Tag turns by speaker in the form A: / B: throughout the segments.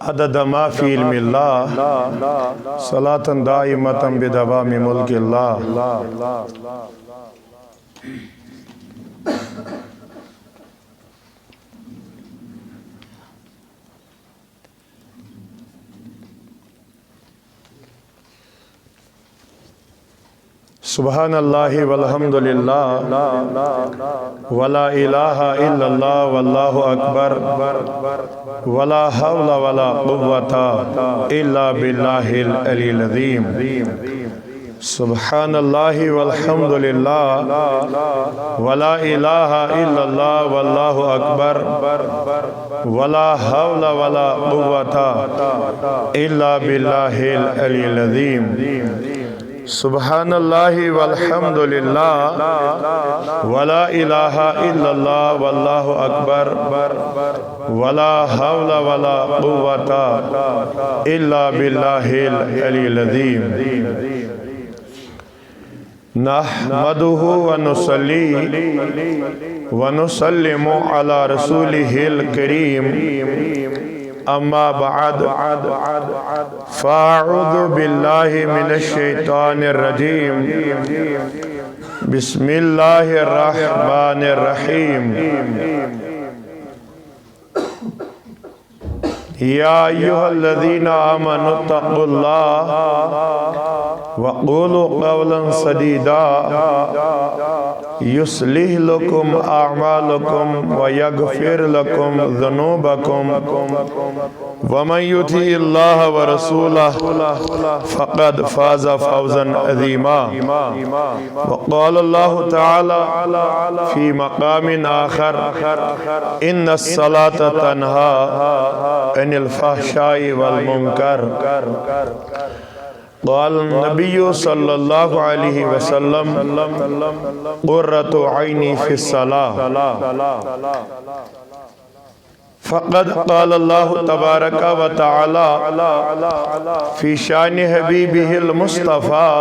A: عدد ما فی علم اللہ صلاة دائمة بدوام ملک اللہ. سبحان اللہ والحمدللہ ولا الہ الا اللہ واللہ اکبر ولا حول ولا قوة الا باللہ العلی العظیم. سبحان اللہ والحمدللہ ولا الہ الا اللہ واللہ اکبر ولا حول ولا قوة الا باللہ العلی العظیم. سبحان اللہ والحمدللہ ولا الہ الا اللہ واللہ اکبر ولا حول ولا قوة الا باللہ العلی العظیم. نحمدہ ونصلی ونسلم علی رسولہ الکریم. اما بعد فاعوذ باللہ من الشیطان الرجیم. بسم اللہ الرحمن الرحیم. یا ایہا الذین آمنوا اتقوا اللہ وقولوا قولا سدیدا یصلح لکم اعمالکم ویغفر لکم ذنوبکم ومن یطع اللہ ورسولہ فقد فاز فوزا عظیما. وقال اللہ تعالی فی مقام آخر ان الصلاة تنہا عن الفحشاء والمنکر. قال النبی صلی اللہ علیہ وسلم قرۃ عینی فی الصلاۃ. فقد قال اللہ تبارک و تعالی فی شان حبیبہ المصطفیٰ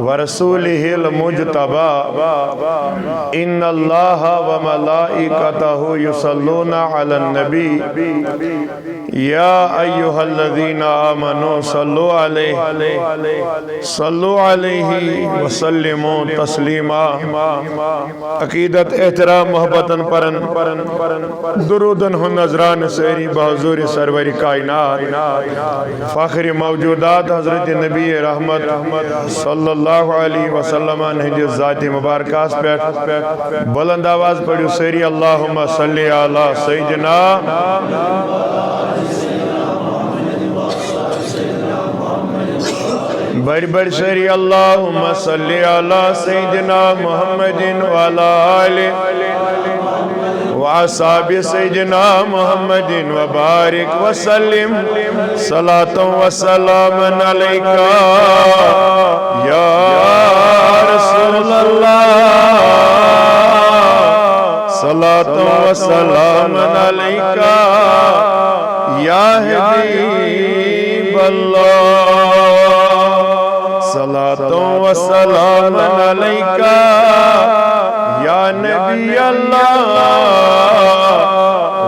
A: ورسولہ المجتبیٰ ان اللہ وملائکتہ یصلون علی النبی یا ایہا الذین آمنوا صلوا علیہ وسلموا تسلیما. عقیدت احترام محبتاً پرن درودن ہن نظران سیری بحضور سرور کائنات فاخر موجودات حضرت نبی رحمت صلی اللہ علیہ وسلم نے ذات مبارکہ پیٹ بلند آواز پڑھو سیری اللہم صلی علی سیدنا بڑھ بڑھ سیری اللہم صلی علی سیدنا محمد وعلا آلہ وَأَصْحَابِ سَيِّدِنَا مُحَمَّدٍ وَبَارِكْ وَسَلِّمْ صَلَاةً وَسَلَامًا عَلَيْكَ يَا رَسُولَ اللَّهِ صَلَاةً وَسَلَامًا عَلَيْكَ يَا حَبِيبَ اللَّهِ صَلَاةً وَسَلَامًا عَلَيْكَ یا نبی اللہ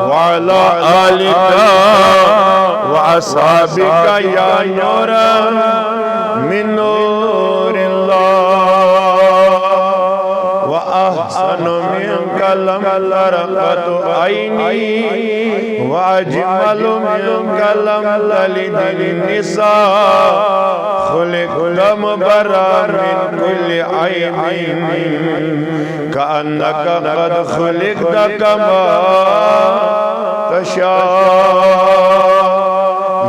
A: وعلا آلکا وعصابکا یا نورا من نور اللہ وأحسن منک لم ترقت عینی وأجمل منک لم تلد النساء خلقت مبرأ من كل عیب كأنك قد خلقت كما تشاء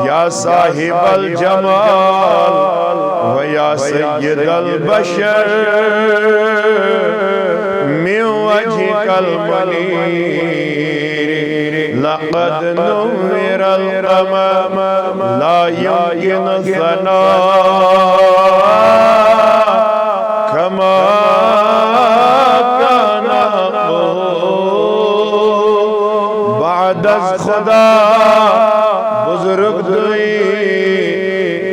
A: يا صاحب الجمال ويا سيد البشر من وجهك المنير لقد نور القمر لا يمكن الثناء كما از خدا بزرگ دوئی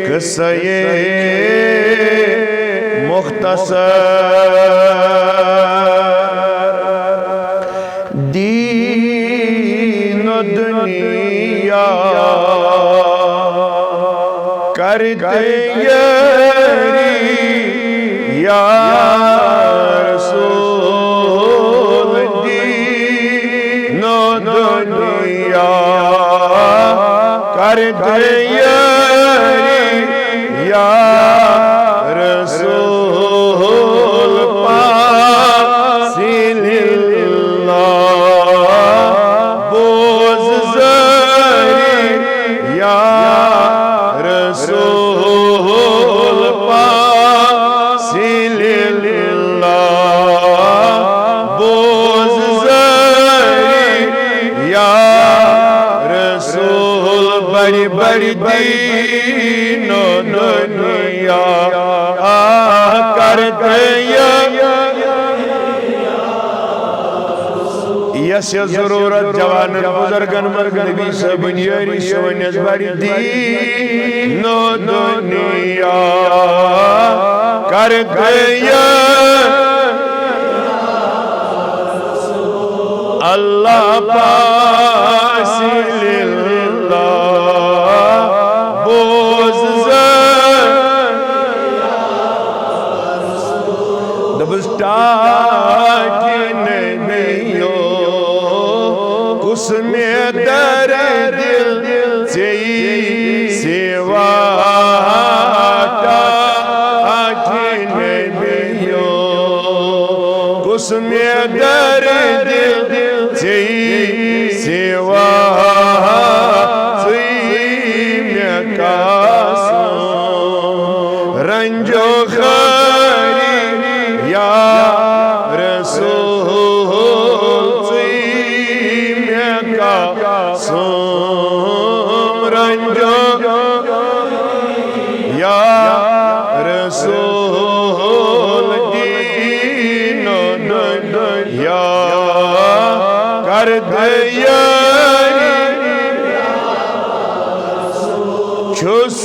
A: قصہ مختصر دین و دنیا کرتے یاری یا رسول دین و دنیا کرتے یاری یا رسول پاسی للہ بوز زری یا رسول پاسی للہ بوز زری یا رسول بڑی بڑی دین و دنیا کرتے یس ضرورت جوانن بزرگن مرگ نبی صاحبن یاری سونیس بڑی دین و دنیا کرتے اللہ پاسی للہ بوز دبسٹاکی نبیو کس میں در دل چئی سیواٹاکی نبیو کس میں در دل چئی سیواٹاکی میں کاسوں رنجو خری یا رسول میں کاسوں رنجو یا رسول دین و دنیا کرتے یاری چھس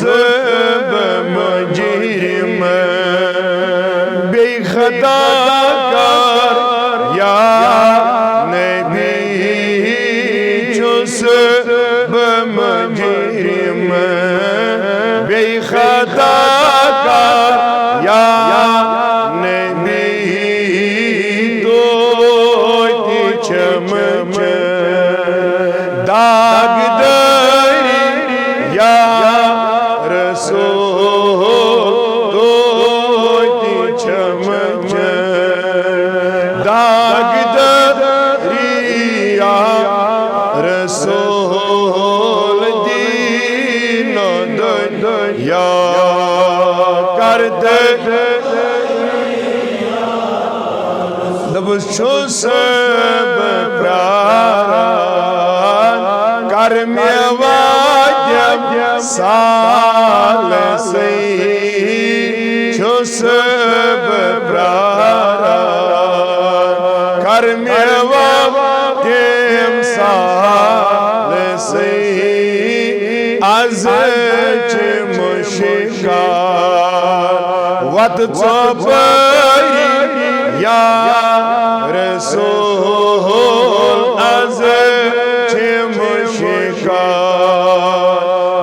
A: بمجرم بے خطا کر یا نبی چھس بمجرم بے خطا کر یا نبی دوتی چمچ داغ داری یا رسول دوتی چمچ داغ داری یا رسول دین و دنیا کرتے دبس چھو سب پراران کرمی واجب سال سی چھو سب پراران کرمی واجب سال سی از چھ مشکار وط چوپری یا رسول از چھ مشکار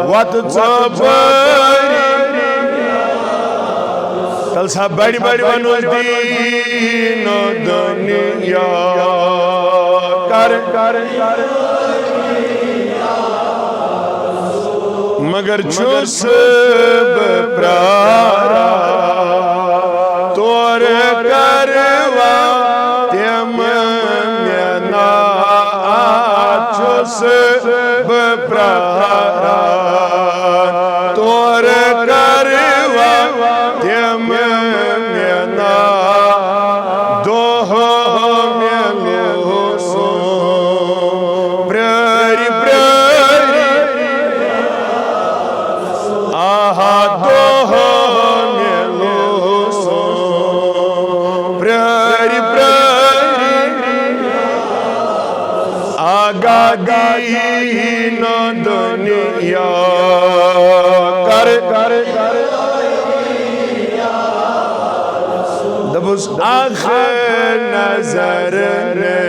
A: وط چوپری تل صاحب بڑی بڑی بنوز دین و دنیا کر مگر چھس بپرارا تور کروا تیم مینا چھس بپرارا تور کروا تیم مینا دوہ میلو سو پراری پراری آہا دوہ میلو سو پراری پراری آگا دین و دنیا کر دبس آخر نظر نے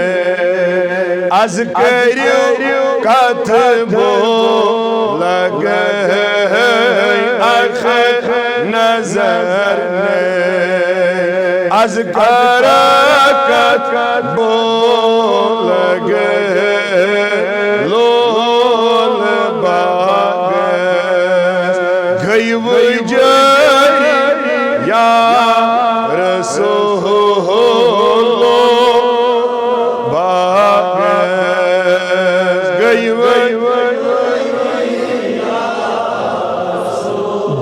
A: از کریو کتبو لگئی آخر نظر نے از کرکت بول گئے لول باگس گئی وجری یا رسول باگس گئی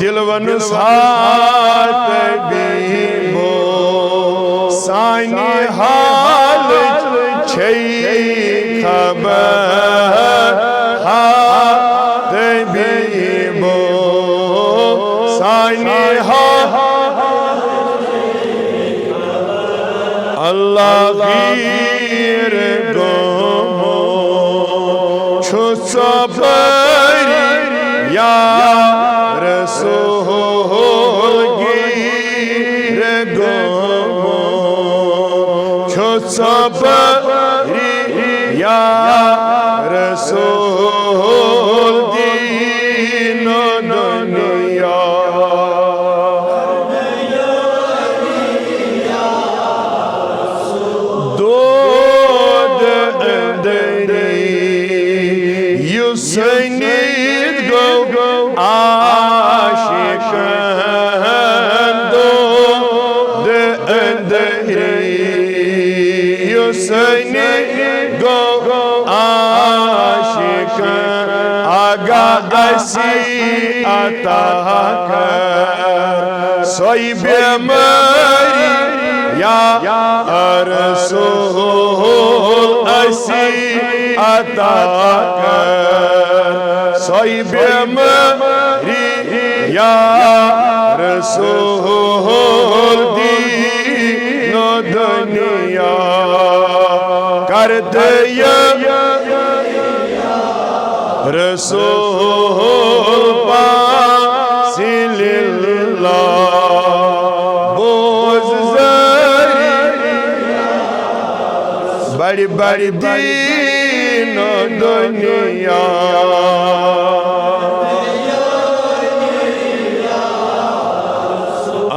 A: دلون سات بیبو سانی حال چھئی خبر ہاتھ بیبو سانی حال اللہ غیر گمو چھو صبری یا رسول گیر گمو چھو صبری یا رسول دین و دنیا دود اندری یسنید گو عاشقان دود اندری یسنید گو عاشقان آگاہ اسی عطا کر سوئی بیماری یا رسول اسی عطا کر سوئی بیماری یا رسول دین و دنیا کرتے رسول پاسی للہ بوز زری بڑی بڑی دین و دنیا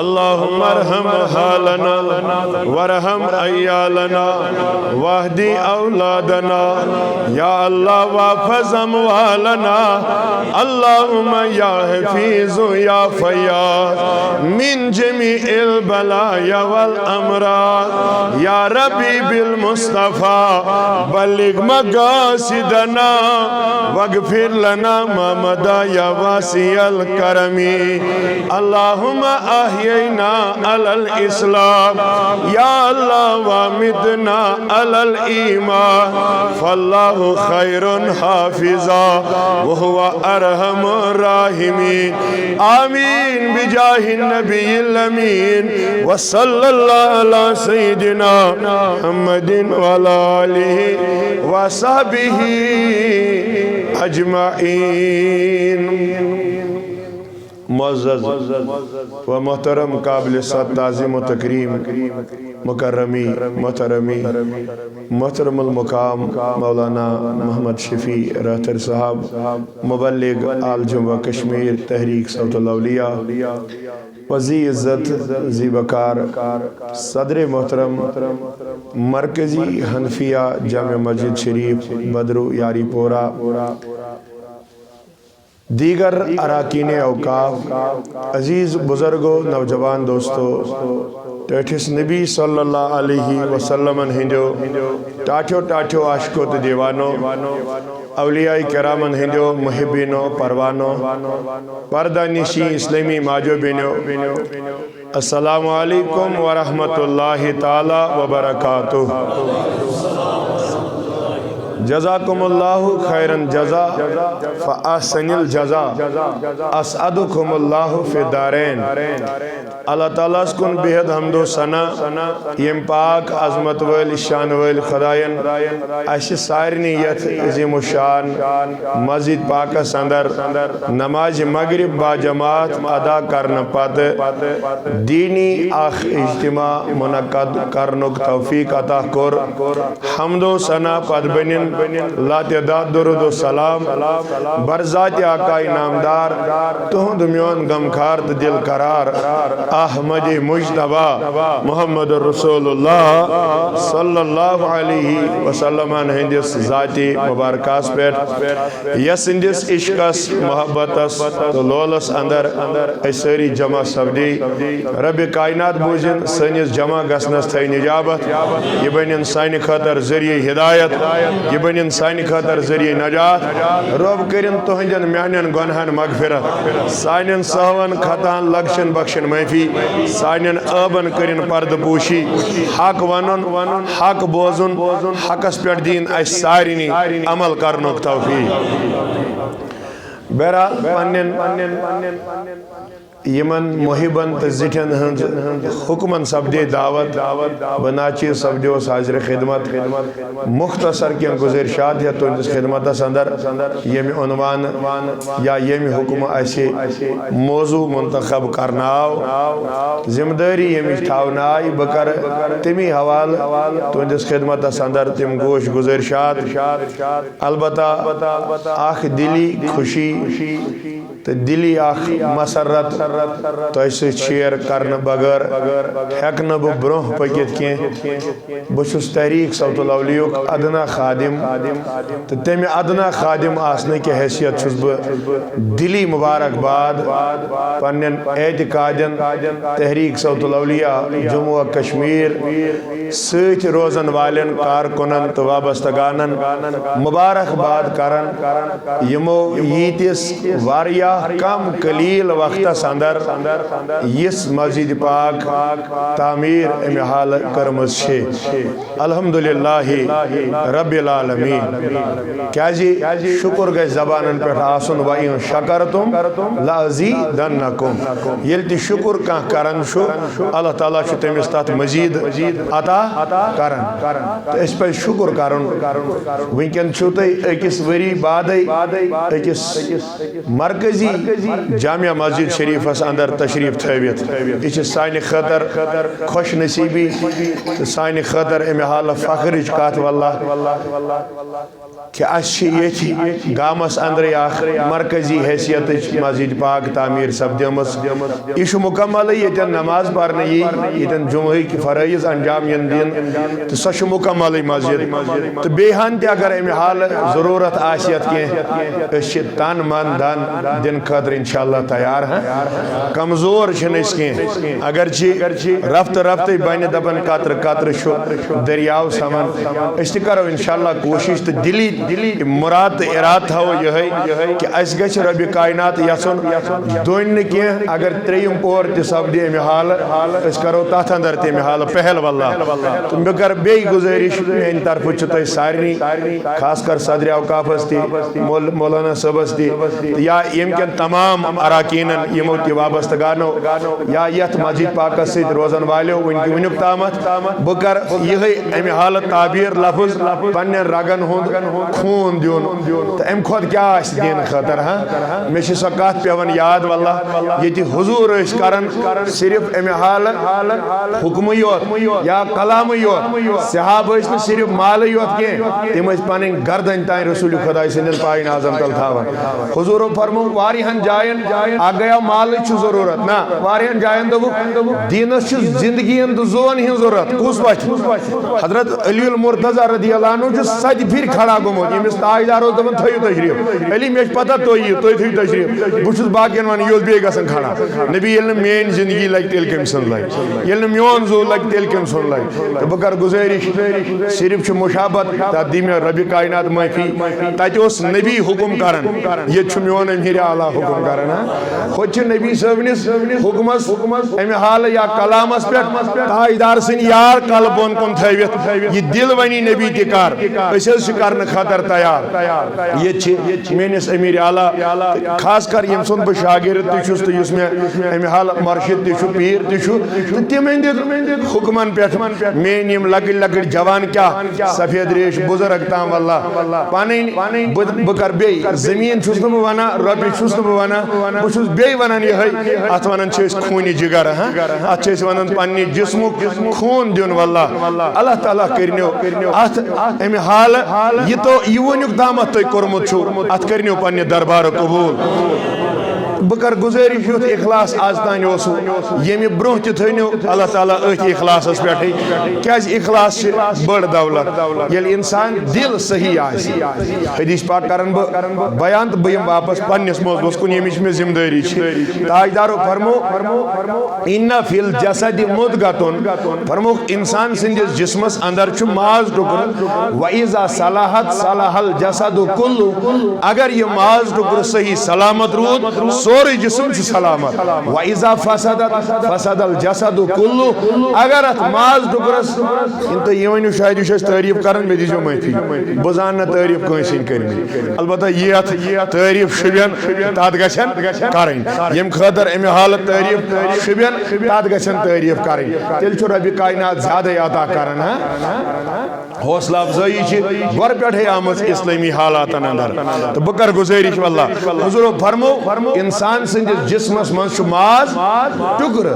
A: اللہم ارحم حالنا ورحم عیالنا واہدی اولادنا یا اللہ واحفظ اموالنا اللہم یا حفیظ یا فیاض من جمیع البلایا والامراض یا ربی بالمصطفیٰ بلغ مقاصدنا واغفر لنا ما مدى یا واسع الکرم اللہم احیینا علی الاسلام یا اللہ وامتنا علی الایمان فاللہ خیر حافظا وہو ارحم الراحمین آمین بجاہ النبی الامین وصلی اللہ علی سیدنا محمد وعلی آلہ وصحبہ اجمعین معزز و محترم قابل صد تعظیم و تکریم مکرمی محترمی محترم المقام مولانا محمد شفیع رہتر صاحب مبلغ آل جمعہ کشمیر تحریک صوت الاولیاء وزی عزت زی بکار صدر محترم مرکزی حنفیہ جامع مسجد شریف بدرو یاری پورا دیگر اراکین اوقاف عزیز بزرگوں نوجوان دوستو ٹیٹھس نبی صلی اللہ علیہ وسلم ہندو ٹاٹھو ٹاٹھو عاشقو تو دیوانو اولیاء کرامن ہندو محبینو پروانو پردہ نشی اسلامی ماجو بینو السلام علیکم ورحمت اللہ تعالی وبرکاتہ جزاکم اللہ خیرن جزا فاحسن الجزا اسعدکم اللہ فی دارین اللہ تعالیٰ اسکن بہت حمد و ثنا یم پاک عظمت ویل شان ویل خداین اش سارنی یت عظیم و شان مسجد پاک اندر نماز مغرب با جماعت ادا کرنا پت دینی اخ اجتماع منعقد کرنک توفیق عطا کر حمد و ثنا پت بنن لاتعداد درود و سلام برذات آقائی نامدار تہند میون غمخار تو دل قرار احمد مجتبی محمد رسول اللہ صلی اللہ علیہ وسلم ہندس ذاتی مبارکاس پیٹ یسندس عشقس محبتس تو لولس اندر سری جمع سپدی رب کائنات بوزن سنس جمع گسنس تھے نجابت یہ بنن سانہ خاطر ذریعہ ہدایت یہ بنن سانہ خاطر ذریعہ نجات رب کرن تہندین میانین گناہن مغفرت سانین سہون خطان لغشن بخشن معافی سانین عابن کرن پرد پوشی حق ونن حق بوزن حقس پیٹ دین اس سارنی عمل کرنک توفیق بہرحال پنن یمن محبن تو زٹھن ہند حکمن سپدے دعوت بناچی سپدو حاضر خدمت مختصر کین گزارشات یا تہندس خدمتس اندر یم عنوان یا یم حکم اسہ موضوع منتخب کرنا آو ذمہ داری یمچ تھاونہ آئی بہ کر تمی حوالہ تہندس خدمتس اندر تم گوش گزارشات البتہ اخ دلی خوشی تو دلی اخ مسرت تہ شیئر کرنے بغیر ہیکہ بہ برہ پکت کی بہس تحریک صوت الاولیاء ادنا خادم تو تمہ ادنا خادم آسنے کی حیثیت چھس بہ دلی مبارکباد پنن اعتقادن تحریک صوت الاولیاء جموں و کشمیر ست روزن والن کارکنن تو وابستگانن مبارکباد کرن یمو یتس واریاہ کم قلیل وقت اندر اس مسجد پاک تعمیر امہ حال کرمز الحمدللہ رب العالمین کیازی شکر گژھِ زبانن پہ آسن و ان شکرتم لازیدنکم یل تہ شکر کانٛہہ کران اللہ تعالیٰ تمس تات مزید عطا کران تو اس پہ شکر کرن ونکن چھو تہ اکس وری بعدے اکس مرکزی جامعہ مسجد شریفس اندر تشریف تھوت یہ سانہ خاطر خوش نصیبی سانہ خاطر امہ حال فخرچ کت واللہ کہ یہ گامس اندر اخ مرکزی حیثیت مسجد پاک تعمیر سپدمس یہ مکمل یتن نماز پرنے یتن جمعہ کی فرائض انجام دین تو سہ مکمل مسجد تو بیہن تہ اگر امہ حال ضرورت آسیت کی تن من دن دن خاطر انشاءاللہ تیار ہیں کمزور چھن اس کی اگرچہ رفت رفت بین دبن قطر قطر شو دریاو سمن اس کرو انشاءاللہ کوشش تو دلی مراد اراد تھو یہ کہ اس گچھ رب کائنات یسن دون کی اگر تریم پور تہ سپدی امہ حال اس کرو تات اندر تہ امہ حال پہل واللہ تو بہ کر بی گزارش میان طرف تہ سارنی خاص کر صدر اوقافس تہ مولانا صبس تہ یا یم کن تمام اراکینن یمو تہ وابستگانو یا یت مسجد پاکس ست روزن والو ونیک تامت بہ کر یہ امہ حال تعبیر لفظ پنن رگن ہند خون دیون تو ام کھت کیا اس دین خاطر ہاں مے چھ سو کت پیون یاد واللہ یہ حضور اس کرن صرف امہ حال حکم یوت یا کلام یوت صحاب اس میں صرف مال یوت کی تم اس پنن گردن تائیں رسول خدا سندن پائن اعظم تل تھاون حضور فرمو واریہن جائن آ گیا مال چھ ضرورت نا واریہن جائن دو دینس چھ زندگی اند زون ہن ضرورت کس وقت حضرت علی المرتضی رضی اللہ عنہ چھ سج پھر کھڑا گومت یمس تاجدار دپن تھیو تشریف علی مے پتہ تھی تھیو تشریف بہ چھس باقین ون یہ بیٚیہِ گژھن کھڑا نبی ییٚلہِ نہٕ میٲنۍ زندگی لگہِ تیٚلہِ کٔمۍ سٕنٛز لگہِ ییٚلہِ نہٕ میون زو لگہِ تیٚلہِ کٔمۍ سُنٛد لگہِ تہٕ بہٕ کر گزٲرِش صرف چھُ مشابت تتھ دی مےٚ ربِ کائنات معافی تتہِ اوس نبی حکم کران ییٚتہِ چھُ میون امیر اعلیٰ حکم کران ہوٚتہِ چھِ نبی صٲبنِس حکمس امہِ حالہٕ یا کلامس پٮ۪ٹھ تاجدار سٕنٛدۍ یار کل بۄن کُن تھٲوِتھ یہِ دل ونی نبی تہِ کر أسۍ حظ چھِ کرنہٕ خٲطرٕ تیار ییٚتہِ چھِ میٲنِس امیر اعلیٰ خاص کر ییٚمہِ سُنٛد بہٕ شاگرد تہِ چھُس تہٕ یُس مےٚ امہِ حالہٕ مرشد تہِ چھُ پیٖر تہِ چھُ تہٕ تِم ہٕنٛدِ حُکمن پٮ۪ٹھ میٲنۍ یِم لۄکٕٹۍ لۄکٕٹۍ جوان کیٛاہ سفید ریش بُزرگ تام واللہ پنٕنۍ بہٕ کر بیٚیہِ زٔمیٖن چھُس نہٕ بہٕ ونان رۄپیہِ چھُس نہٕ بہٕ ونان بہٕ چھُس بیٚیہِ ونان یِہے اتھ ونان چھِ أسۍ خوٗنہِ جگر اتھ چھِ أسۍ ونان پننہِ جسمُک خوٗن دیُن واللہ اللہ تعالیٰ کٔرنو اتھ امہِ حالہٕ یہِ گو یہ ونیک تامت تھی کورمت چھو ات کرنیو پنہ دربار قبول بکر گزارش یوت اخلاص آز تان اوسو یمی برہ تہ تھنیو اللہ تعالیٰ اتھ اخلاصس پہ کیاز اخلاص بڑ دولت یل انسان دل صحیح آس حدیث پاک کرن بیان تو بہم واپس پنس موضوعس کن یمچ میں ذمہ داری تاجدارو فرمو ان فی الجسد مدغۃ فرمو انسان سندس جسمس اندر چھ ماز ٹکر واذا صلحت صلح الجسد کلہ اگر یہ ماز ٹکر صحیح سلامت رود سوری جسم چھ سلامت واذا فسدت فسد الجسد کلہ اگر ات ماز ٹکرس انت یہ ونیو شاید یہ تعریف کرن میں دیجو معافی بزان نہ تعریف کٲنٛسہِ کرمی البتہ یہ ات تعریف شبین تات گژھن کرن یم خاطر امی حالت تعریف شبین تات گژھن تعریف کرن تیل چھ رب کائنات زیادہ عطا کرن حوصلہ افزائی چھ گور پٹھے آمز اسلامی حالاتن اندر تو بکر گزارش واللہ حضور فرمو انسان سندس جسمس من ماز ٹکر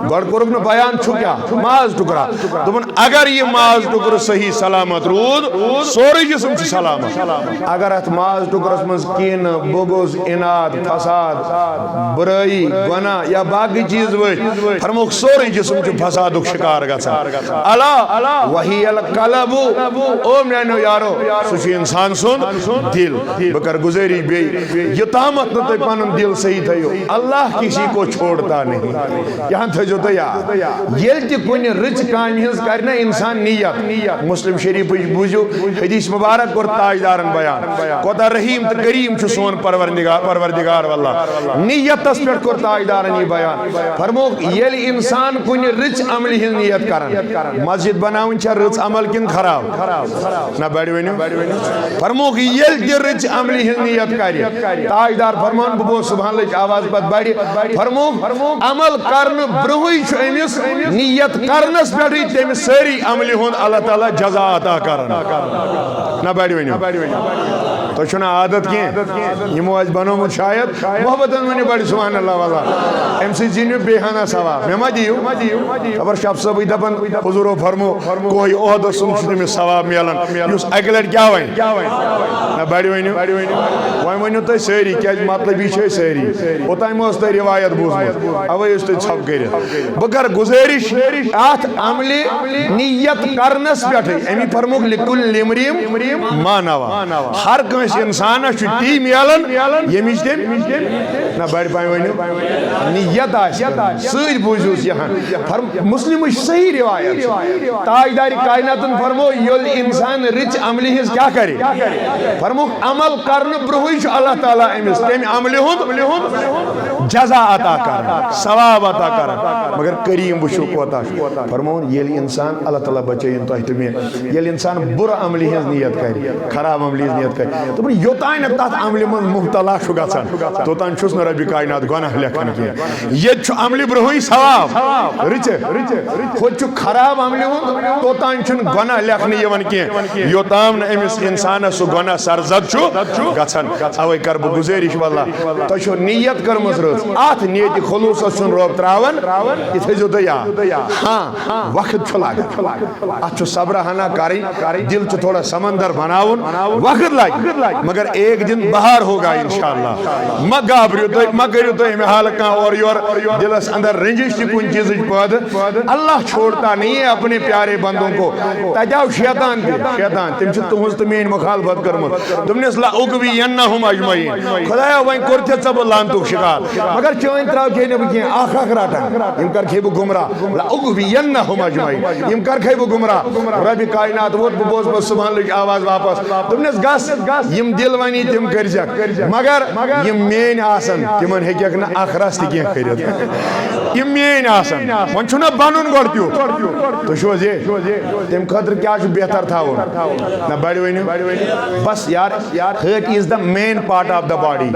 A: گور کورک نہ بیان چھو کیا ماز ٹکرا دپن اگر یہ ماز ٹکر صحیح سلامت رود سوری جسم چھ سلامت اگر ات ماز ٹکرس من کین بغض اناد فساد برائی گناہ یا باقی چیز وچ فرموک سوری جسم چھ فسادک شکار گژھان الا وہی القلب او میانو یارو سہ انسان سن دل بکر گزاری بی یوتامت نہ تھی پن دل صحیح تھو اللہ کسی کو چھوڑتا نہیں یہاں تھو تو یاد یل تہ کن رچ کامہ ہز کرنا انسان نیت مسلم شریف بوزو حدیث مبارک اور تاجدارن بیان کوتا رحیم تو کریم چھ سون پروردگار واللہ نیتس پہ کور تاجدارن یہ بیان فرموک یل انسان کن رچ عمل ہز نیت کرن مسجد بناون چھ رچ عمل کن خراب نہ بڑ ونیو فرموک یل تہ رچ عمل ہز نیت کر تاجدار فرمان بو سبحان اللہ آواز پت بڑی فرموک عمل کرن برہوئی چھ امس نیت کرنس پہ تمس ساری عمل ہند اللہ تعالیٰ جزا عطا کرن نہ بڑ ونیو تو چھنا عادت کی یمو آج بنومت شاید محبتن ونی بڑی سبحان اللہ والا ام سی جینیو بیہانا ثواب میں ما دیو خبر شب صبح دپن حضورو فرمو کوئی عہد سن چھنے ثواب میلن یس اگلٹ کیا وین نہ بڑی ونیو وین ونیو تو ساری کیا مطلب یہ چھ ساری اوتائی موس تو روایت بوزمت اوے اس تو چھپ کرے بگر گزارش ات عمل نیت کرنس پہ امی فرموک لکل لمریم مانوا ہر کنس انسان تی میلن یمچ تم نہ بڑ پائیں ونیو نیت ست بوزوس یہاں مسلم صحیح روایت تاجدار کائناتن فرمو یل انسان رچ عمل ہز کیا کرے فرموک عمل کرن برہوئی اللہ تعالیٰ امس تم عمل ہند جزا عطا کر ثواب عطا کر مگر کریم وچھو کوتا فرمون یل انسان اللہ تعالیٰ بچائیں تو میں یل انسان بر عمل ہز نیت کر خراب عمل ہز نیت کر تو یوتان تات عمل من مبتلا چھ گژھان توتان چھس نہ رب کائنات گناہ لیکھان کی یہ چھ عمل برہوئی ثواب رچ خود چھ خراب عمل ہند توتان چھن گناہ لیکھن یوان کی یوتام نہ امس انسان سو گناہ سرزد چھ گژھان اوے کر بہ گزارش واللہ تو چھو نیت کرمز رز ات نیت خلوص سن روب تراون یہ تھیزو تو یاد ہاں وقت چھ لاگان ات چھ صبر ہنا کریں دل چھ تھوڑا سمندر بناون وقت لگ مگر ایک دن بہار ہوگا انشاءاللہ مہ گابریو تو مہ کریو تو ہمیں حال کہاں اور یور دلس اندر رنجش تھی کن چیز پود اللہ چھوڑتا نہیں ہے اپنے پیارے بندوں کو تجاو شیطان تم چھ تہنز تو مین مخالفت کرمت تم نے لا اغوینہم اجمعین خدایا وین کرتے ژب لانتک شکار مگر چون تراو کھے نہ بکیں آخ راٹن یم کر کھے بہ گمراہ لا اغوینہم اجمعین یم کر کھے بہ گمراہ رب کائنات ووت بہ بوز بہ سبحان اللہ آواز واپس تم نے گس یم دل ونی تم کرزک مگر یم مین آسن تمن ہیکک نہ اخرس تہ کینٛہہ کٔرِتھ یم مین آسن ون چھُنہ بنُن گۄڈٕ تیُتھ تُہۍ چھِو حظ یہ تمہِ خٲطرٕ کیٛاہ چھُ بہتر تھاوُن نہ بڑِ ؤنِو بس یار heart is the main part of the body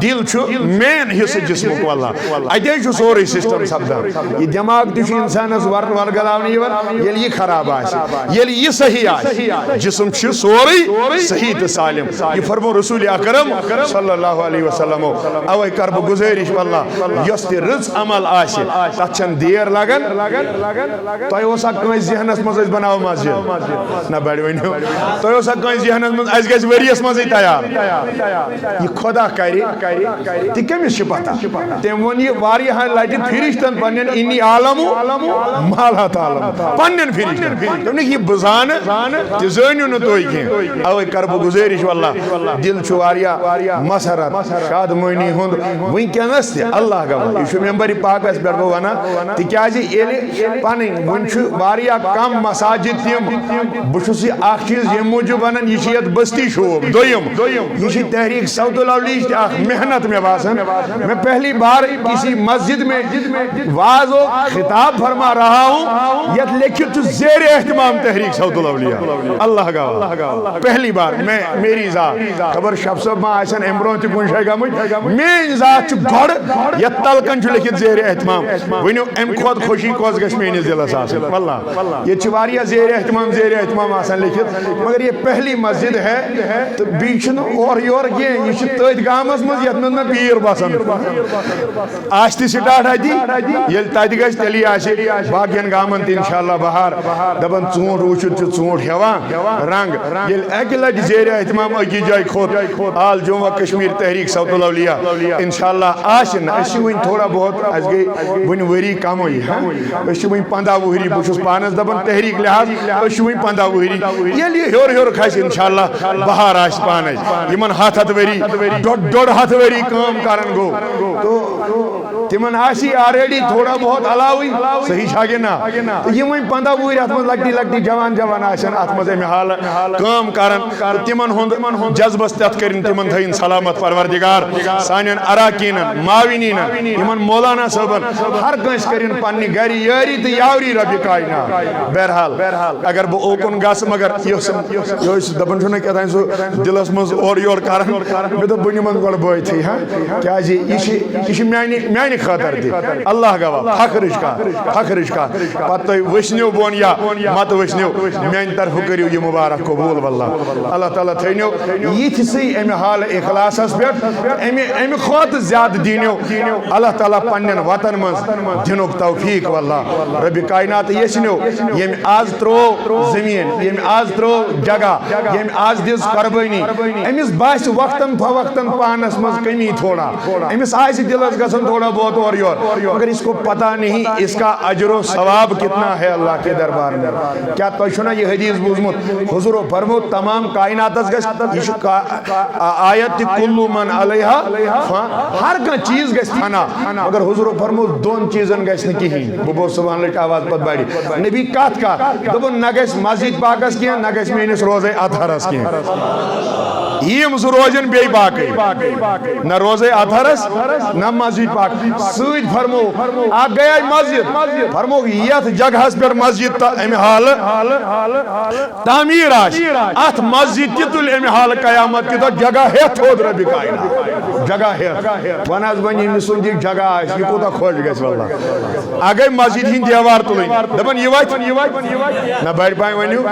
A: دل چھُ مین حصہٕ جسمُک واللہ اتے چھُ سورُے سسٹم سپدان یہ دٮ۪ماغ تہِ چھُ انسانس ورگلاونہٕ یِوان ییٚلہِ یہِ خراب آسہِ ییٚلہِ یہِ صحیح آسہِ جسم چھُ سورُے صحیح تہٕ سالم یہ فرمو رسول اکرم صلی اللہ علیہ وسلم اوے کر بہ گزارش واللہ یس تہ رٕژ عمل آسہِ تتھ چھن دیر لگان تۄہہِ اوسا کٲنٛسہِ ذہنس منٛز أسۍ بناوو مسجد نہ بڑِ ؤنِو تۄہہِ اوسا کٲنٛسہِ ذہنس منٛز اَسہِ گژھِ ؤریَس منٛزٕے تیار یہ خدا کرِ تہِ کٔمِس چھِ پتہ تٔمۍ ووٚن یہِ واریاہن لٹہِ فرشتن پننٮ۪ن انی عالم مالا تعالم پننٮ۪ن فرشتن دوٚپنکھ یہِ بہٕ زانہٕ تہِ زٲنِو نہٕ تُہۍ کینٛہہ اوے کر بہٕ گُزٲرِش واللہ دل چھُ واریاہ مسرت شادمٲنی ہُنٛد وٕنکٮ۪نس تہِ اللہ گواہ یہ چھُ ممبر پاکس پٮ۪ٹھ بہٕ ونان تِکیازِ ییٚلہِ پنٕنۍ وۄنۍ چھُ واریاہ کم مساجد تِم بہٕ چھُس یہِ اکھ چیٖز ییٚمہِ موٗجوٗب ونان یہِ چھِ یتھ بستی شوب دوٚیِم یہ چھ تحریک صوت الاولیج تہ اخ محنت میں باسان میں پہلی بار کسی مسجد میں واعظ و خطاب فرما رہا ہوں یت لکھت زیر اہتمام تحریک صوت الاولیاء اللہ گواہ پہلی بار میں میری ذات خبر شب صبح ما آسن امبرون تہ کن جائے گمت میری ذات چھ گۄڈ یت تلکن چھ لکھت زیر اہتمام ونیو ام کھوت خوشی کوس گژھِ میٲنِس دلس آسن واللہ یہ چھ واریاہ زیر اہتمام آسان لکھت مگر یہ پہلی مسجد ہے تو بیچ اور یور کینٛہہ یہ چھ تٔتھۍ گامس منٛز یتھ منٛز مےٚ پیٖر بسان آسہِ تہِ سٹارٹ اتی ییٚلہِ تتہِ گژھِ تیٚلی آسہِ باقین گامن تہِ انشاءاللہ بہار دپان ژوٗنٛٹھ وٕچھِتھ چھُ ژوٗنٛٹھ ہٮ۪وان رنگ ییٚلہِ اکہِ لٹہِ زیر اہتمام أکِس جایہِ کھوٚت آل جموں کشمیر تحریک صوت الاولیاء انشاءاللہ آسہِ نہٕ أسۍ چھِ وٕنہِ تھوڑا بہت اَسہِ گٔے وٕنہِ ؤری کمٕے أسۍ چھِ وٕنہِ 15 وُہری بہٕ چھُس پانس دپان تحریک لحاظ أسۍ چھِ وٕنہِ 15 وُہری ییٚلہِ یہِ ہیوٚر کھسہِ انشاءاللہ بہار آسہِ پانے یمن 7 ؤری ڈۄڈ ہتھ ؤری کٲم کران گو تو تمن آسی آلریڈی تھوڑا بہت علاوی صحیح چھا کہ نا یہ وۄنۍ 15 وُہرۍ اتھ منٛز لۄکٹی جوان آسن اتھ منٛز امہِ حال کٲم کران تمن ہُنٛد جذبس تتھ کٔرِنۍ تمن تھٲیِن سلامت پروردگار سانٮ۪ن اراکیٖنن معاونیٖنن یمن مولانا صٲبن ہر کٲنٛسہِ کٔرِنۍ پننہِ گرِ یٲری تہٕ یاوری رۄبہِ کاینات بہرحال اگر بہٕ اوکُن گژھٕ مگر یۄس دپان چھُنہ کیٛاہتانۍ سُہ دلس منٛز اورٕ یور کران مےٚ دوٚپ بہٕ نِمن گۄڈٕ بٲتھٕے ہا کیٛازِ یہِ چھِ میانہِ خٲطرٕ تہِ اللہ گواہ فخرٕچ کتھ پتہٕ تُہۍ ؤسنِو بۄن یا متہٕ ؤسنِو میانہِ طرفہٕ کٔرِو یہِ مُبارک قبوٗل واللہ اللہ تعالیٰ تھٲینو یِتھسٕے امہِ حالہٕ اخلاصس پٮ۪ٹھ امہِ کھۄتہٕ زیادٕ دیٖنو اللہ تعالیٰ پننٮ۪ن وطن منٛز دِنُک توفیٖق واللہ ربِ کاینات یژھنو ییٚمہِ آز ترٛوو زٔمیٖن ییٚمہِ آز ترٛوو جگہ ییٚمہِ آز دِژ قربٲنی أمِس باسہِ وقتاً فوقتاً پانس منٛز کمی تھوڑا أمِس آسہِ دلس گژھان تھوڑا بہت اور یور مگر اس کو پتہ نہیں اس کا اجر و ثواب کتنا ہے اللہ کے دربار میں کیا تۄہہِ چھُنا یہ حدیث بوٗزمُت حضورو فرموو تمام کائناتس گژھِ یہ چھُ آیت تہِ کُلُّ من علیہا ہر کانٛہہ چیٖز گژھِ فنا مگر حضورو فرموو دۄن چیٖزن گژھِ نہٕ کِہیٖنۍ بہٕ بوزٕ صبحن لٹہِ آواز پتہٕ بڑِ نبی کتھ دوٚپُن نہ گژھِ مسجد پاکس کینٛہہ نہ گژھِ میٲنِس روزے اطہرس کینٛہہ یِم زٕ روزن بیٚیہِ باقٕے نہ روزے اطہرس نہ مسجد پاک سۭتۍ فرموو اکھ گٔیے مسجد فرموو یتھ جگہس پٮ۪ٹھ مسجد تہٕ امہِ حالہٕ تعمیٖر آسہِ اتھ مسجد تہِ تُلہِ امہِ حالہٕ قیامت کہِ دۄہ جگہ ہیٚتھ تھوٚد رۄبِ کاینات جگہ ہیٚتھ وۄنۍ حظ وۄنۍ ییٚمِس سُنٛد یہِ جگہ آسہِ یہِ کوٗتاہ خۄش گژھِ واللہ اکھ گٔے مسجد ہِنٛدۍ دیوار تُلٕنۍ دپان یہِ وتھِ نہ بڑِ پایہِ ؤنِو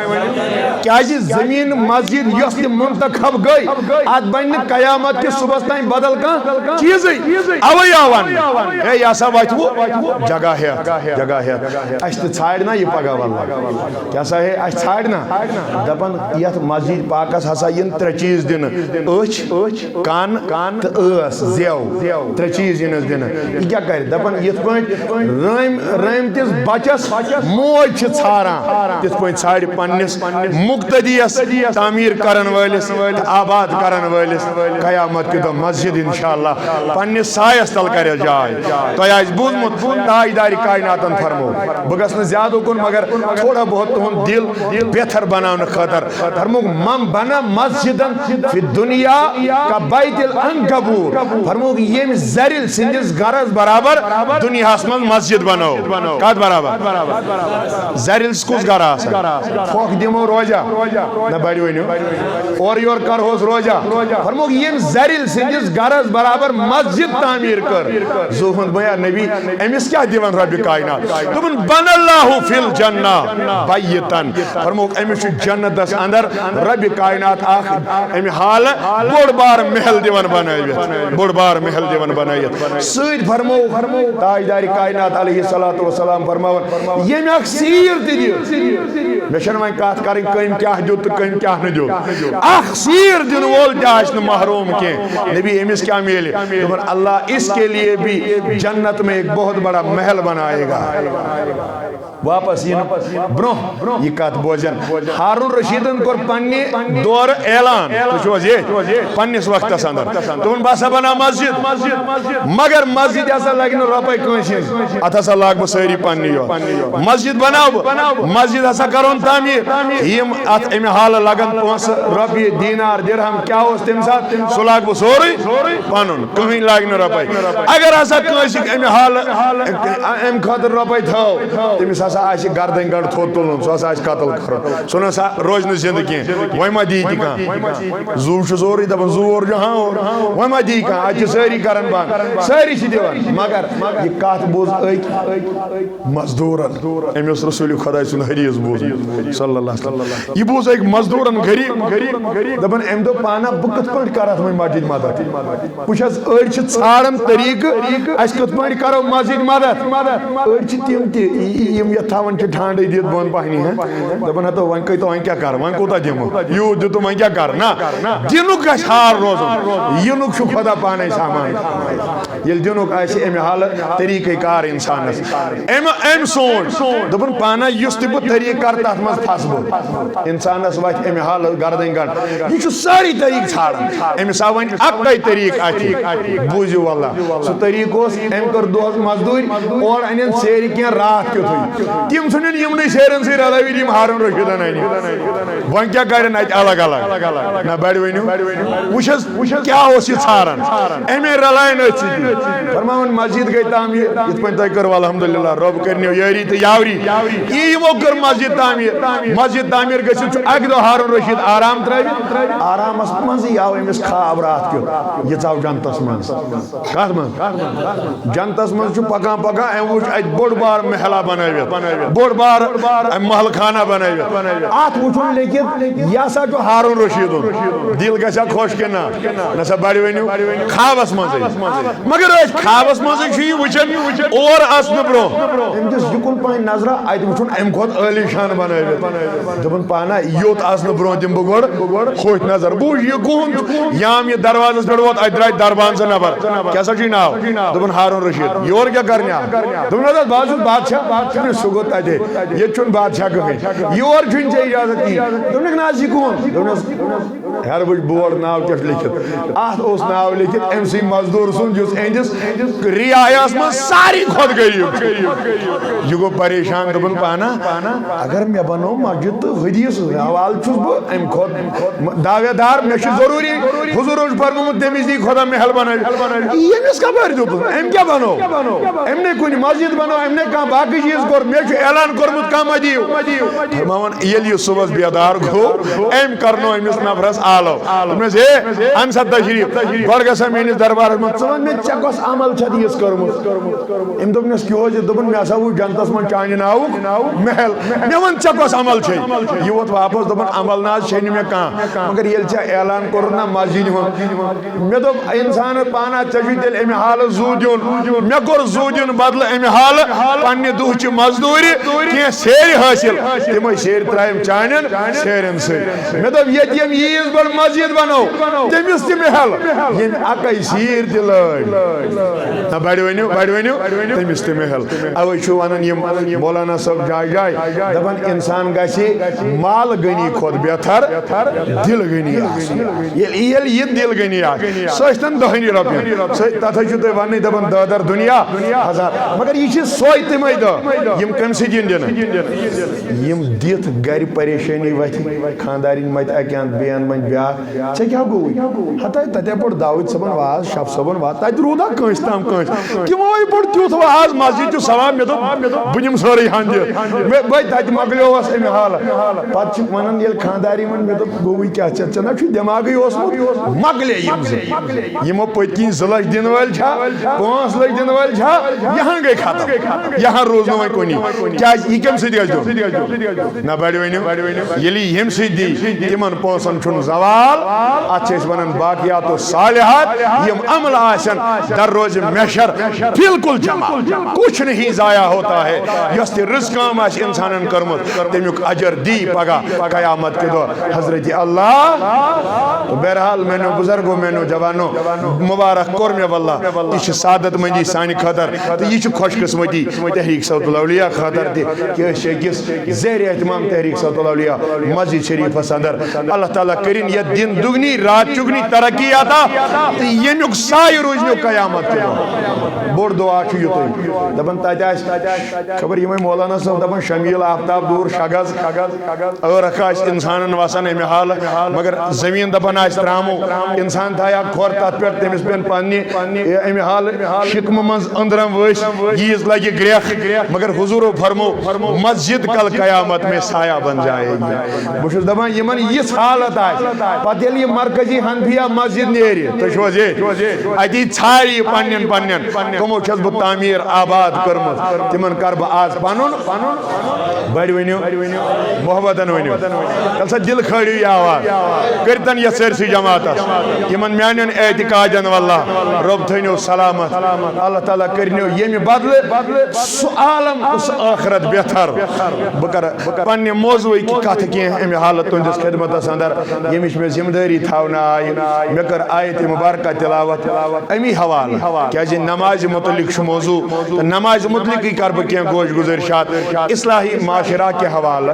A: کیٛازِ زٔمیٖن مسجد یۄس تہِ منتخب گٔے اتھ بنہِ نہٕ قیامت کِس صبحس تانۍ بدل کانٛہہ چیٖزٕے اوے آو وننہٕ ہے یہِ ہسا وتھوٕ جگہ ہیٚتھ اسہِ تہِ ژھانڈِ نا یہِ پگاہ واللہ کیٛاہ سا ہے اسہِ ژھانڈِ نا دپان یتھ مسجد پاکس ہسا یِن 3 چیٖز دِنہٕ أچھ کن تہٕ ٲس زٮ۪و 3 چیٖز یِنس دِنہٕ یہِ کیٛاہ کرِ دپان یِتھ پٲٹھۍ رٲمتِس بچس موج چھِ ژھاران تِتھ پٲٹھۍ ژھانڈِ پننِس مقتدیس تعمیٖر کرن وٲلِس تہٕ آباد کرن وٲلِس قیامت کہِ دۄہ مسجد انشاءاللہ پننِس سایس تل کرٮ۪س جاے تۄہہِ آسہِ بوٗزمُت تاجدارِ کایناتن فرموو بہٕ گژھٕ نہٕ زیادٕ اُکُن مگر تھوڑا بہت تُہُنٛد دل بہتر بناونہٕ خٲطرٕ فرمووُکھ من بنا مسجدن فی دنیا کا بیت العنکبوت فرمووُکھ ییٚمہِ زرِل سٕنٛدِس گرس برابر دُنیاہس منٛز مسجد بنٲو کتھ برابر زرِلس کُس گرٕ آسان پھۄکھ دِمو روزا نہ بڑِ ؤنِو اورٕ یور کرہوس روزا فرمووُکھ ییٚمہِ زرِل سٕنٛدِس گرس برابر مسجد تعمیٖر کٔر زو ہُنٛد بیا نبی أمِس کیٛاہ دِوان رۄبِ کاینات دوٚپُن بن اللہ فی الجنہ بیتن فرمووُکھ أمِس چھُ جنتس اندر رۄبِ کاینات امی حال بوڑ بار محل دیوان بنائیت بوڑ بار محل دیوان بنائیت سید فرمو تاجدار کائنات علیہ السلام فرماون یہ میں اک سیر تی دیو میں شنوائیں کات کریں کہیں کیا دیت کہیں کیا نہ دیت اک سیر دن وول جاش نہ محروم کے نبی امس کیا میلے دبن اللہ اس کے لیے بھی جنت میں ایک بہت بڑا محل بنائے گا واپس یہ برو یہ کات بوزن ہارون رشیدن کور پنی دور اعلان تو یہ پنیس وقت اندر تمن باسا بنا مسجد مگر مسجد ایسا لگن روپے کنسی اتھا سا لاگ بسری پنی یو مسجد بناو مسجد ایسا کرون تعمیر یم ات امی حال لگن پونس روپی دینار درہم کیا ہوس تم ساتھ سو لاگ بسوری پنن کہیں لاگن روپے اگر ایسا کنسی امی حال ام خاطر روپے تھاو تمس ہسا آس گردن گڑ تھوت تلن سو ہسا آس قتل کرن سو نسا روز نہ زندگی وۄنۍ ما دی کانٛہہ زو چھ سورُے دپان زور جہاں وۄنۍ ما دی کانٛہہ اتہِ چھِ سٲری کران بنٛد سٲری چھِ دِوان مگر یہِ کتھ بوز أکۍ مزدورن أمۍ اوس رسول خۄدا سُنٛد حدیث بوز صلی اللہ علیہ وسلم یہِ بوز أکۍ مزدورن غریب دپان أمۍ دوٚپ پانا بہٕ کِتھ پٲٹھۍ کرٕ اتھ وۄنۍ مسجد مدد وٕچھ حظ أڑۍ چھِ ژھانڈان طریٖقہٕ أسۍ کِتھ پٲٹھۍ کرو مسجد مدد أڑۍ چھِ تِم تہِ یِم یتھ تھاوان چھِ ٹھانڈے دِتھ بۄن پہنی دپان ہتو وۄنۍ کٔرۍتو وۄنۍ کیٛاہ کرٕ وۄنۍ کوٗتاہ دِمہٕ یوٗت دِتُم وۄنۍ کیٛاہ کرٕ نہ دِنُک گژھِ ہار روزُن یِنُک چھُ خۄدا پانے سامان ییٚلہِ دِنُک آسہِ اَمہِ حالہٕ طریٖقے کار اِنسانس أمۍ سونٛچ دوٚپُن پانا یُس تہِ بہٕ طریٖقہٕ کرٕ تتھ منٛز پھسہٕ بہٕ اِنسانس وتھِ اَمہِ حالہٕ گردن گنٛڈ یہِ چھُ سٲری طریٖقہٕ ژھانڈان أمِس آو وۄنۍ اکے طریٖقہٕ اتھِ بوٗزِو واللہ سُہ طریٖقہٕ اوس أمۍ کٔر دۄہس مزدوٗرۍ اورٕ انن سیرِ کینٛہہ راتھ کیُتھُے تِم ژھٕنن یِمنٕے سیرٮ۪ن سۭتۍ رلٲوِتھ یِم ہارون رشیدن انہِ وۄنۍ کیٛاہ کرن اتہِ الگ الگ نہ بڑِ ؤنِو وٕچھ حظ کیٛاہ اوس یہِ ژھاران اَمے رلایَن أتھۍ سۭتی فرماوُن مسجد گٔے تعمیٖر یِتھ پٲٹھۍ تۄہہِ کٔروٕ الحمدُاللہ رۄب کٔرنو یٲری تہٕ یاوری یی یِمو کٔر مسجد تعمیٖر گٔژھِتھ چھُ اکہِ دۄہ ہارون رشید آرام ترٲوِتھ آرامس منٛزٕے آو أمِس خواب راتھ کیُتھ یہِ ژاو جنتس منٛز کتھ منٛز جنتس منٛز چھُ پکان پکان أمۍ وٕچھ اتہِ بوٚڑ بار محلہ بنٲوِتھ بوٚڑ بار محل خانہ بنٲوِتھ اتھ وٕچھُن لیکن یہِ ہسا چھُ ہارون رشیدُن دل گژھِ خوش کِنہٕ نہ نسا بڑِ ؤنِو خوابس منٛزٕے مگر أسۍ خوابس منٛزٕے چھُ یہِ وٕچھان اور اژنہٕ برونٛہہ أمۍ دِژ یِکُن پہن نظرا اتہِ وٕچھُن امہِ کھۄتہٕ عٲلی شان بنٲوِتھ دوٚپُن پانا یوٚت اژنہٕ برونٛہہ دِمہٕ بہٕ گۄڈٕ ہوٚتھۍ نظر بہٕ وٕچھِ یہِ کُہُنٛد یام یہِ دروازس پٮ۪ٹھ ووت اتہِ درٛاے دربان زٕ نفر کیٛاہ سا چھُے ناو دوٚپُن ہارون رشید یور کیٛاہ کرنہِ آو دوٚپُن حظ بہٕ حظ چھُس بادشاہ سُہ گوٚو تتہِ ییٚتہِ چھُنہٕ بادشاہ کٕہٕنۍ یور چھُنہٕ ژےٚ اجازت کِہیٖنۍ دوٚپنکھ نہ حظ یہِ کُہُنٛد دوٚپنس ہیرٕ وٕچھ بورڈ ناو کیٛاہ چھُ لیکھِتھ اتھ اوس ناو لیکھِتھ أمۍ سٕے مزدوٗر سُنٛد یُس أہنٛدِس رِیاہس منٛز ساروی کھۄتہٕ غریٖب چھُ یہِ گوٚو پریشان دوٚپُن پانا اگر مےٚ بنوو مسجد تہٕ حدیث حوالہٕ چھُس بہٕ امہِ کھۄتہٕ دعوے دار مےٚ چھُ ضروٗری حضوٗرن چھُ فرمومُت تٔمِس دی خۄدا محل بنٲوِتھ ییٚمِس کپٲرۍ دیُتُن أمۍ کیٛاہ بنوو أمۍ نے کُنہِ مسجد بنوو أمۍ نے کانٛہہ باقٕے چیٖز کوٚر مےٚ چھُ اعلان کوٚرمُت کانٛہہ مہ دِیِو فرماوان ییٚلہِ یہِ صُبحس بیدار گوٚو أمۍ کرنو أمِس نفرس آلو دوٚپنس ہے ان سا تشریٖف گۄڈٕ گژھ سا میٲنِس دربارس منٛز ژٕ ون مےٚ ژےٚ کۄس عمل چھتھ یِژھ کٔرمٕژ أمۍ دوٚپنس کیٛاہ اوس یہِ دوٚپُن مےٚ ہسا وُچھ جنتس منٛز چانہِ ناوُک محل مےٚ وَن ژےٚ کۄس عمل چھے یہِ ووت واپس دوٚپُن عمل نہ حظ چھے نہٕ مےٚ کانٛہہ مگر ییٚلہِ ژےٚ اعلان کوٚرُتھ نہ مسجد ہُنٛد مےٚ دوٚپ اِنسانس پانا ژےٚ چھُے تیٚلہِ اَمہِ حالہٕ زوٗ دیُن مےٚ کوٚر زوٗ دیُن بدلہٕ اَمہِ حالہٕ پننہِ دُہچہِ مزدوٗرِ کینٛہہ سیرِ حٲصِل تِمے سیرِ ترٛایِم چانٮ۪ن سیرٮ۪ن سۭتۍ مےٚ دوٚپ ییٚتہِ ییٚمۍ ییٖژ بٔڑ مسجد بنٲو تٔمِس تہِ محل ییٚمۍ اکے سیٖر تہِ لٲج نہ بڑِ ؤنِو تٔمِس تہِ محل اوے چھُ ونان یِم مولانا صٲب جایہِ جایہِ دپان انسان گژھِ مال غنی کھۄتہٕ بہتر دل غنی آسُن ییٚلہِ یہِ دل غنی آسہِ سۄ ٲسۍتن دٔہنی رۄپین تتھے چھُ تُہۍ وننٕے دپان دہ در دُنیا ہزار مگر یہِ چھِ سۄے تِمے دہ یِم کمہِ سۭتۍ یِن دِنہٕ یِم دِتھ گرِ پریشٲنی وتھِ خاندارِنۍ متہِ اکہِ انٛد بیٚیہِ انٛد منٛز بیٛاکھ ژےٚ کیٛاہ گوٚوُے ہتا تتے پوٚر داوود صٲبن واز شف صٲبن واز تتہِ روٗدا کٲنٛسہِ تام کٲنٛسہِ تِموے پوٚر تیُتھ واز مسجد چھُ سوال مےٚ دوٚپ بہٕ دِمہٕ سٲرٕے ہن دِتھ مےٚ تتہِ مۄکلیووس امہِ حالہٕ پتہٕ چھِ ونان ییٚلہِ خاندارٮ۪ن ووٚن مےٚ دوٚپ گوٚوُے کیٛاہ ژےٚ نہ چھُے دٮ۪ماغٕے اوسمُت مۄکلے یِم زٕ یِمو پٔتۍ کِنۍ 2 لچھ دِنہٕ وٲلۍ چھا 5 لچھ دِنہٕ وٲلۍ چھا یہاں گٔے ختم یہاں روٗز نہٕ وۄنۍ کُنی کیٛازِ یہِ کمہِ سۭتۍ گژھِ دیُن نہ بڑِ ؤنِو ییٚلہِ ییٚمہِ سۭتۍ دی تِمن پونسن چھن زوال اچھے اس ونن باقیات و صالحات یم عمل آسن در روز محشر بالکل جمع کچھ نہیں ضائع ہوتا ہے یس تی رزقام آس انسانن کرمت تمیک اجر دی پگا قیامت کے دور حضرت اللہ تو بہرحال میں نو بزرگو میں نو جوانو مبارک کور میں واللہ یہ سعادت مندی سانی خطر تو یہ خوش قسمتی تحریک صوت الاولیاء خطر تھی کہ شیکس زیر اہتمام تحریک صوت الاولیاء مسجد شریف اندر اللہ تعالیٰ کرین یہ دن دگنی رات چگنی ترقی آتا تو یہ میک سائی روز میک قیامت کے دور بوڑ دعا چھو یوتوی دبن تاجاش خبر یہ میں مولانا صاحب دبن شمیل آفتاب دور شاگز اور رکھاش انسانن واسن امی حال مگر زمین دبن آش ترامو انسان تھا یا کھور تات پر تیمس بین پانی امی حال شکم منز اندرم وش ییز لگی گریخ مگر حضور فرمو مسجد کل قیامت میں سایہ بن جائے گی بشوز دبن یمن یہ حالت آش پتیل یہ مرکزی حنفیہ مسجد نیری تو شوزی ایتی چھاری پنین کمو چھس بو تعمیر آباد کرمت تمن کرب آز پانون بڑی ونیو محبتن ونیو کل سا دل کھڑی آواز کرتن یہ سرسی جماعت یمن میانین اعتقادن واللہ رب تھینیو سلامت اللہ تعالیٰ کرنیو یمی بدل سو عالم اس آخرت بہتر بکر پنی موضوعی کی کہتے کیا امی حالت تندس خدمت سندر یمیش میں ذمہ داری تھاونا آئی میں کر آیت مبارکہ تلاوت امی حوال کیا جی نماز متعلق شو موضوع نماز متعلق کی کرب کیا گوش گزرشات اصلاحی معاشرہ کے حوال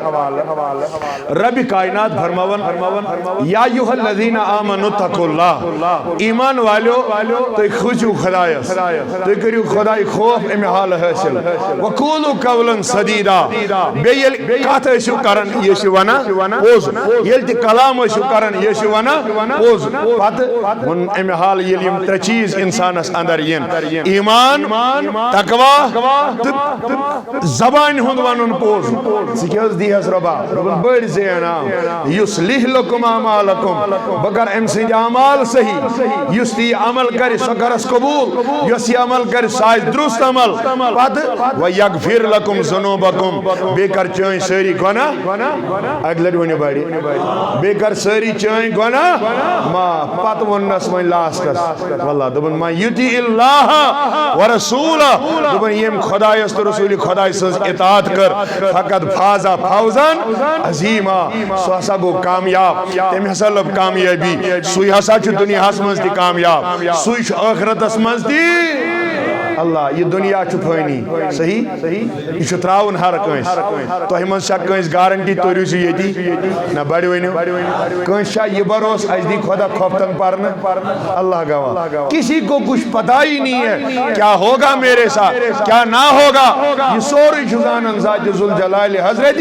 A: رب کائنات فرماون یا ایوہ الذین آمنوا اتقوا اللہ ایمان والو تو خوشو خدایس تو کریو خدای خوف امی حال حاصل وقولو قولا سدیدا بیل کات ایشو کرن یشو ونا پوز یلتی کلام ایشو کرن یشو ونا پوز پت من امی حال یلیم تر چیز انسان اس اندر ین ایمان تقوی زبان ہند ونن پوز سکیوز دی حس ربا ربن بڑ زینا یصلح لکم اعمالکم بگر ام سند اعمال صحیح یستی عمل کر سکرس قبول یسی عمل کر سائز درست عمل پد و یغفر لکم ذنوبکم بے کر چائیں ساری گناہ اگلے ونی بڑی بے کر ساری چائیں گناہ ما پت ونس من لاسٹس والله دبن ما یتی اللہ و رسول دبن یم خدای است رسول خدای سز اطاعت کر فقط فازا فوزن عظیما سو ہسا گو کامیاب تم ہسا لب کامیابی سوی ہسا چھ دنیا ہس مز دی کامیاب سوی چھ آخرت اس مز دی اللہ یہ دنیا چھ پھینی صحیح یہ چھ تراون ہر کنس تو ہمن شک کنس گارنٹی توریو سی یتی نہ بڑی ونیو کنس شاہ یہ بروس اج دی خدا خوفتن پرن اللہ گواہ کسی کو کچھ پتہ ہی نہیں ہے کیا ہوگا میرے ساتھ کیا نہ ہوگا یہ سوری جزانن ذات ذوالجلال حضرت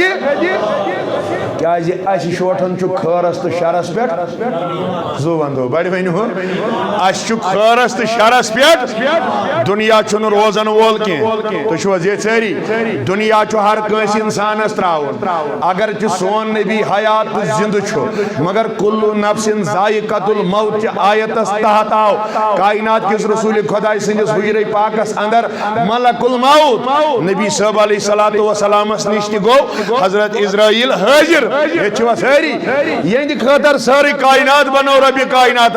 A: کیا جی اش شوٹن چھ خرس تو شرس پیٹ زو وندو بڑی ونیو اش چھ خرس تو شرس پیٹ دنیا چھن روزن وول کی تو چھو یہ ژری دنیا چھو ہر کنس انسان اس تراون اگر چھ سون نبی حیات زند چھو مگر کل نفس ذائقۃ الموت چھ آیت اس تحت آو کائنات کس رسول خدا سندس حجرہ پاک اس اندر ملک الموت نبی صلی علیہ السلام اس نشتی گو حضرت اسرائیل حاضر یہ چھو ژری یہ دی خاطر ساری کائنات بنو رب کائنات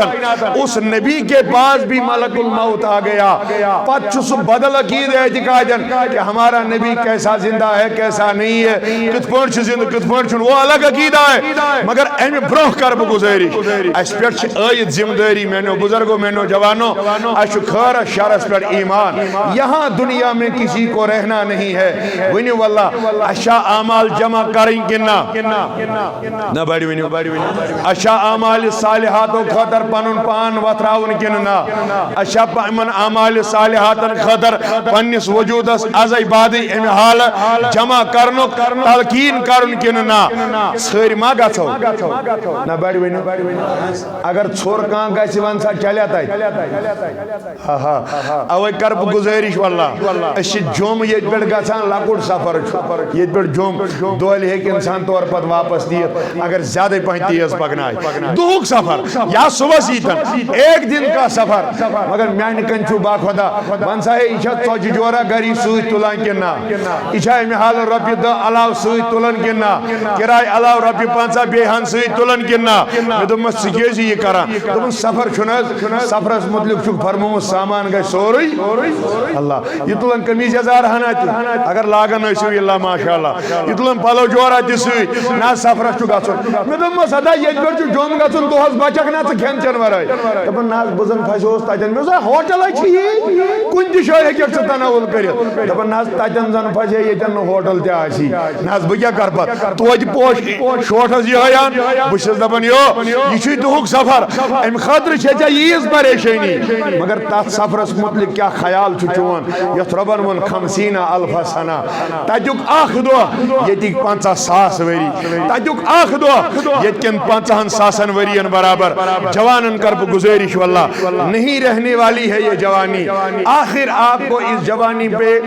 A: اس نبی کے پاس بھی ملک الموت آ گیا پت چھو بدل عقید اعتقادن کہ ہمارا نبی کیسا زندہ ہے کیسا نہیں ہے کت پونچ زندہ کت پونچ وہ الگ عقیدہ ہے مگر ایم بروح کرب گزاری اس پر چھ آیت ذمہ داری میں نو بزرگوں میں نو جوانوں اس خیر شرس پر ایمان یہاں دنیا میں کسی کو رہنا نہیں ہے ونی واللہ اشا اعمال جمع کریں کننا نہ بڑی ونی اشا اعمال صالحات و خاطر پنن پان وتراون کننا اشا من اعمال صالحاتن خاطر پنس وجود ازائی بادی امی حال جمع کرنو تلقین کرن کننا سر ما گھو نہ بڑی ونی اگر چھوڑ کان گھسی ونسا چلیا تائی اوے کرب گزارش واللہ اس جوم یہ پیڑ گھسان لکوڑ سفر یہ پیڑ جوم دولی ہے کہ انسان طور پر واپس دیت اگر زیادہ پہن تیز پکنائے دہک سفر یا صبح سیتن ایک دن کا سفر مگر میان کنچو با خدا ونسا ہے ایچھا چوچ جورا گری سوئی تلان کنا ایچھا امی حال ربی دا علاو سوئی تلان کنا کرائی علاو ربی پانسا بیہان سوئی تلان کنا میں دم سکیزی یہ کرا دم سفر چھنز سفر اس مطلب چھک فرمو سامان گئی سوری اللہ یہ تلان کمیز ازار ہناتی اگر لاغن ہوئی سوئی اللہ ماشاءاللہ یہ تلان پالو جورا تی سوئی نا سفر اس چھک آسون میں دم صدا یہ پر چھک جوم گا سن دوہز بچک نا سے کھین چن ورائی دم ناز بزن فیسوس تاجن میں اسے ہوٹل ہے چھی کن دی شوئے کہ اکسا تناول کرید دم ناز تاجن زن فیسے یہ جن ہوٹل تی آسی ناز بگیا کر پت تو اج پوش شوٹس یہ آیان بشز دبن یہ چھوئی دہک سفر ام خاطر چھے یہیز پریشانی مگر تات سفر اس مطلق کیا خیال چھوچون یت ربن من 50,000 سنہ تاجوک آخ دو یتیک 50,000 وری تاجوک آخ دو یتکن 50,000 ورین برابر جوانن کرپ گزارش واللہ نہیں رہنے والی ہے یہ جوانی آخر آپ کو اس جوانی پہ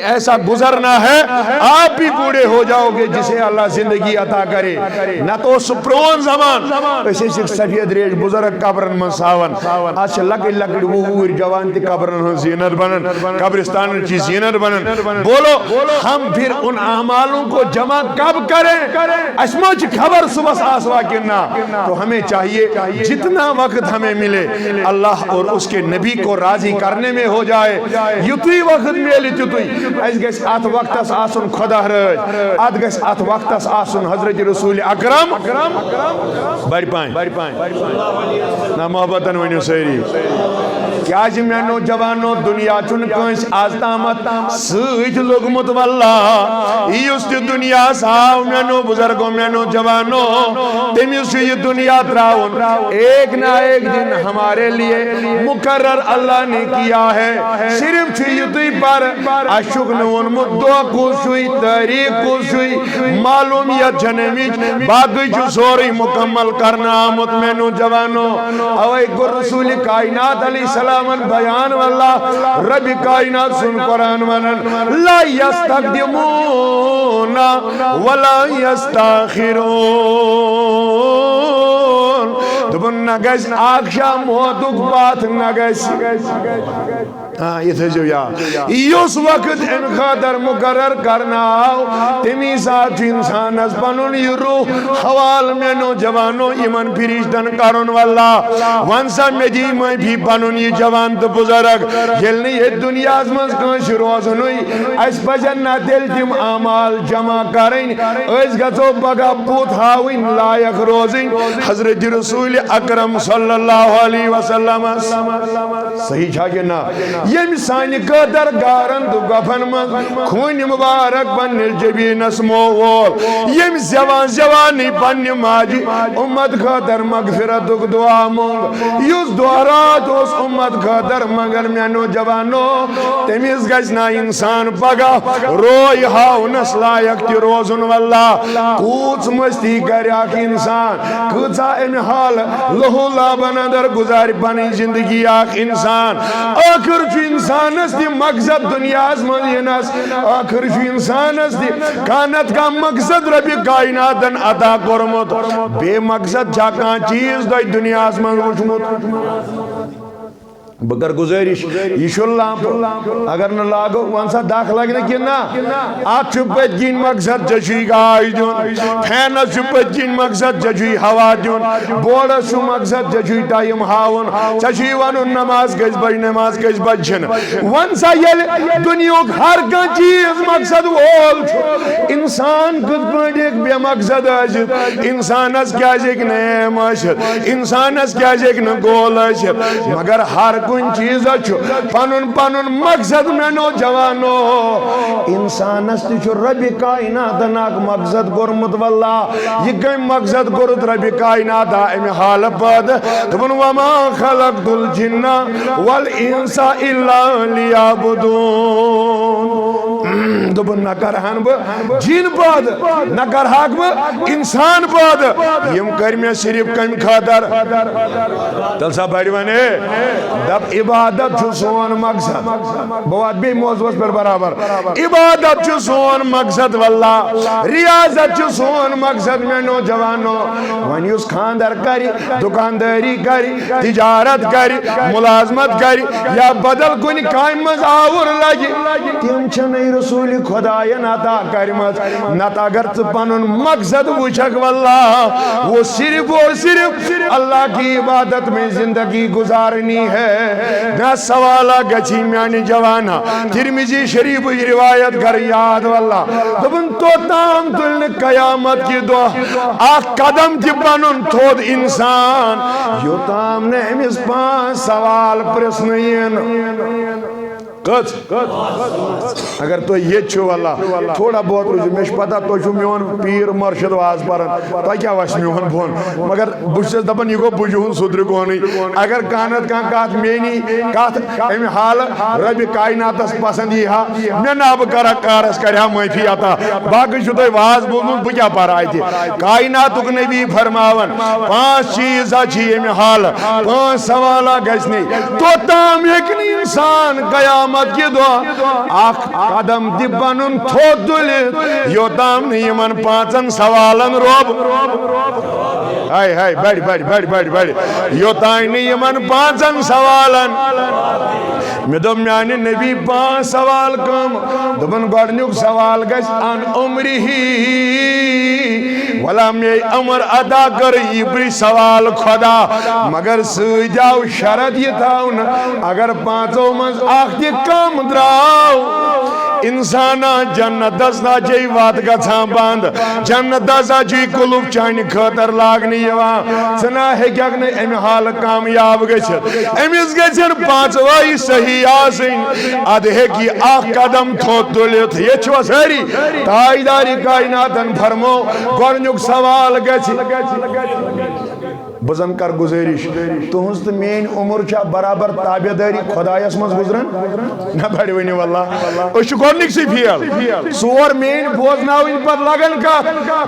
A: ایسا گزرنا ہے آپ بھی بوڑھے ہو جاؤ گے جسے اللہ زندگی عطا کرے نہ تو سپرون زمان ایسے سفید ریج بزرگ قبرن من ساون آج لکڑ لکڑ وور جوان تی قبرن ہن زینت بنن قبرستان چی زینت بنن بولو ہم پھر ان اعمالوں کو جمع کب کریں اسموچ خبر صبح آسوا کرنا تو ہمیں چاہیے جتنا وقت ہمیں ملے اللہ اور اس کے نبی کو راضی کرنے میں ہو جائے یتوی وقت ملی تیتوی اس گیس آت وقت آسن خدا رج آت گیس آت وقت آسن حضرت رسول اکرم بڑھ پائیں نا محبتن ونیو سیری کیا جی میں نوجوانو دنیا چن کنس آز تامت سوچ لگمت واللہ اس دنیا ساو میں نو بزرگوں میں نو جوانو تمیس یہ دنیا تراؤن ایک نہ ایک دن ہمارے لیے مقرر اللہ نے کیا ہے صرف چھوئی پر اشک نون مدعا کو شوئی تحریک کو شوئی معلومیت جنمیج باقی جو سوری مکمل کرنا آمد میں نو جوانو اوے گر رسول کائنات علیہ السلام بیان واللہ رب کائنات سن قرآن ونن لا یستقدمون ولا یستاخرون دبن نگز آکشا موتک بات نگز یہ تھے جو اس وقت ان خاطر مقرر کرنا تمی ساتھ انسان از پنن یہ روح حوال میں نو جوانو ایمن پریشتن کرن واللہ وانسا مجی میں بھی پنن یہ جوان تو بزرگ یلنی یہ دنیا از منز کنش روزنوی اس بجن نہ دل تم اعمال جمع کریں اس گھتو بگا بوت ہاوین لائق روزیں حضرت رسول اکرم صلی اللہ علیہ وسلم صحیح چھا کہ نا یم سانی قدر گارن دو گفن من خون مبارک بن الجبین اسمو وول یم زوانی بن ماجی امت خاطر مغفرت دعا مونگ یوز دعارات اس امت خاطر مگر میانو جوانو تمیز گجنا انسان پگا روی ہاو نسلائک تی روزن واللہ کوچ مستی کریاک انسان کچا ان حال لہو لابن در گزاری بنی زندگی آخ انسان آخر چو انسان اس دی مقصد دنیا از مدینس آخر چو انسان اس دی کانت کا مقصد ربی کائناتن عطا کرمت بے مقصد جاکاں چیز دائی دنیا از مدینس بگر گزارش یہ شو لامپ اگر نہ لاگو وانسا داخل لگنے کی نا آپ چھپت جین مقصد جشوی گائی جون پھینا چھپت جین مقصد جشوی ہوا جون بوڑا سو مقصد جشوی ٹائم ہاون چشوی وانو نماز کش بج جن وانسا یل دنیا ہر کا چیز مقصد وول انسان کد پڑھ ایک بے مقصد آجد انسان اس کیا ایک نیم آشد انسان اس کیا ایک نگول آشد مگر ہر کن چیز اچھو پنن مقصد میں نو جوانو انسان استی چھو ربی کائنات ناک مقصد گرمت واللہ یہ کئی مقصد گرد ربی کائنات امی حال پاد تبن وما خلقت الجن والانسا الا لیابدون دبن نہ کرہن بہ جن پاد نہ کرہاک بہ انسان پاد یم کر میں صرف کم خاطر تل سا بڑی ونے دب عبادت چھو سون مقصد بوات بھی موضوع پر برابر عبادت چھو سون مقصد واللہ ریاضت چھو سون مقصد میں نوجوانو ون یس خاندر کری دکانداری کری تجارت کری ملازمت کری یا بدل کنی کائم مز آور لگی تیم چھنی رسول خدایان عطا کرمت نت اگر پنن مقصد وچھک واللہ وہ صرف اور صرف اللہ کی عبادت میں زندگی گزارنی ہے نہ سوالہ گچھی میانی جوانا ترمذی شریف روایت کر یاد واللہ دبن تو تام تلن قیامت کی دعا آخ قدم تی پنن تھود انسان یو تام نے ہمیں 5 سوال پرسنین اگر تو یہ چھو اللہ تھوڑا بہت روزی میں پتا تو چھو میون پیر مرشد واز پرن تو کیا وش میون بھون مگر بشتس دپن یہ کو بجھون صدر کو نہیں اگر کانت کان کات مینی کات امی حال رب کائنات اس پسند یہ میں ناب کرا کارس کریا معافی آتا باقی چھو تو واز بولن بکیا پر آئی تھی کائنات اک نبی فرماون 5 چیز اچھی امی حال 5 سوالہ گشنی تو تام ایکنی انسان قیام کی دعا آخ قدم دی بنن تھوت دلت یوتام نہیں من 5 سوالن روب ہائی ہائی بڑی بڑی بڑی بڑی بڑی یوتام نہیں من 5 سوالن میں دو میانی نبی 5 سوال کم دبن گوڑنیوک سوال گیس ان عمری ہی والا میں عمر ادا کر یہ سوال خدا مگر سجاو شرط یہ تھاون اگر 5 مز آخ دی کم دراو انسانا جنت دسنا چاہی وات گھان بند جنت دسنا چاہی کلوب چانی خطر لاغنی یوان سنا ہے کیا کہ امی حال کامیاب گچھت امیز گچھن 5 وائی صحیح آسین آدھے ہے کہ آخ قدم تھوت دلیت یہ چھو سہری تائیداری کائناتن فرمو گورنیوک سوال گچھ بزن کر گزارش تو ہنست مین عمر چا برابر تابعداری خدایس مز گزرن نہ بڑی ونی واللہ اس گورنک سی فیل سور مین بوزناوین پر لگن کا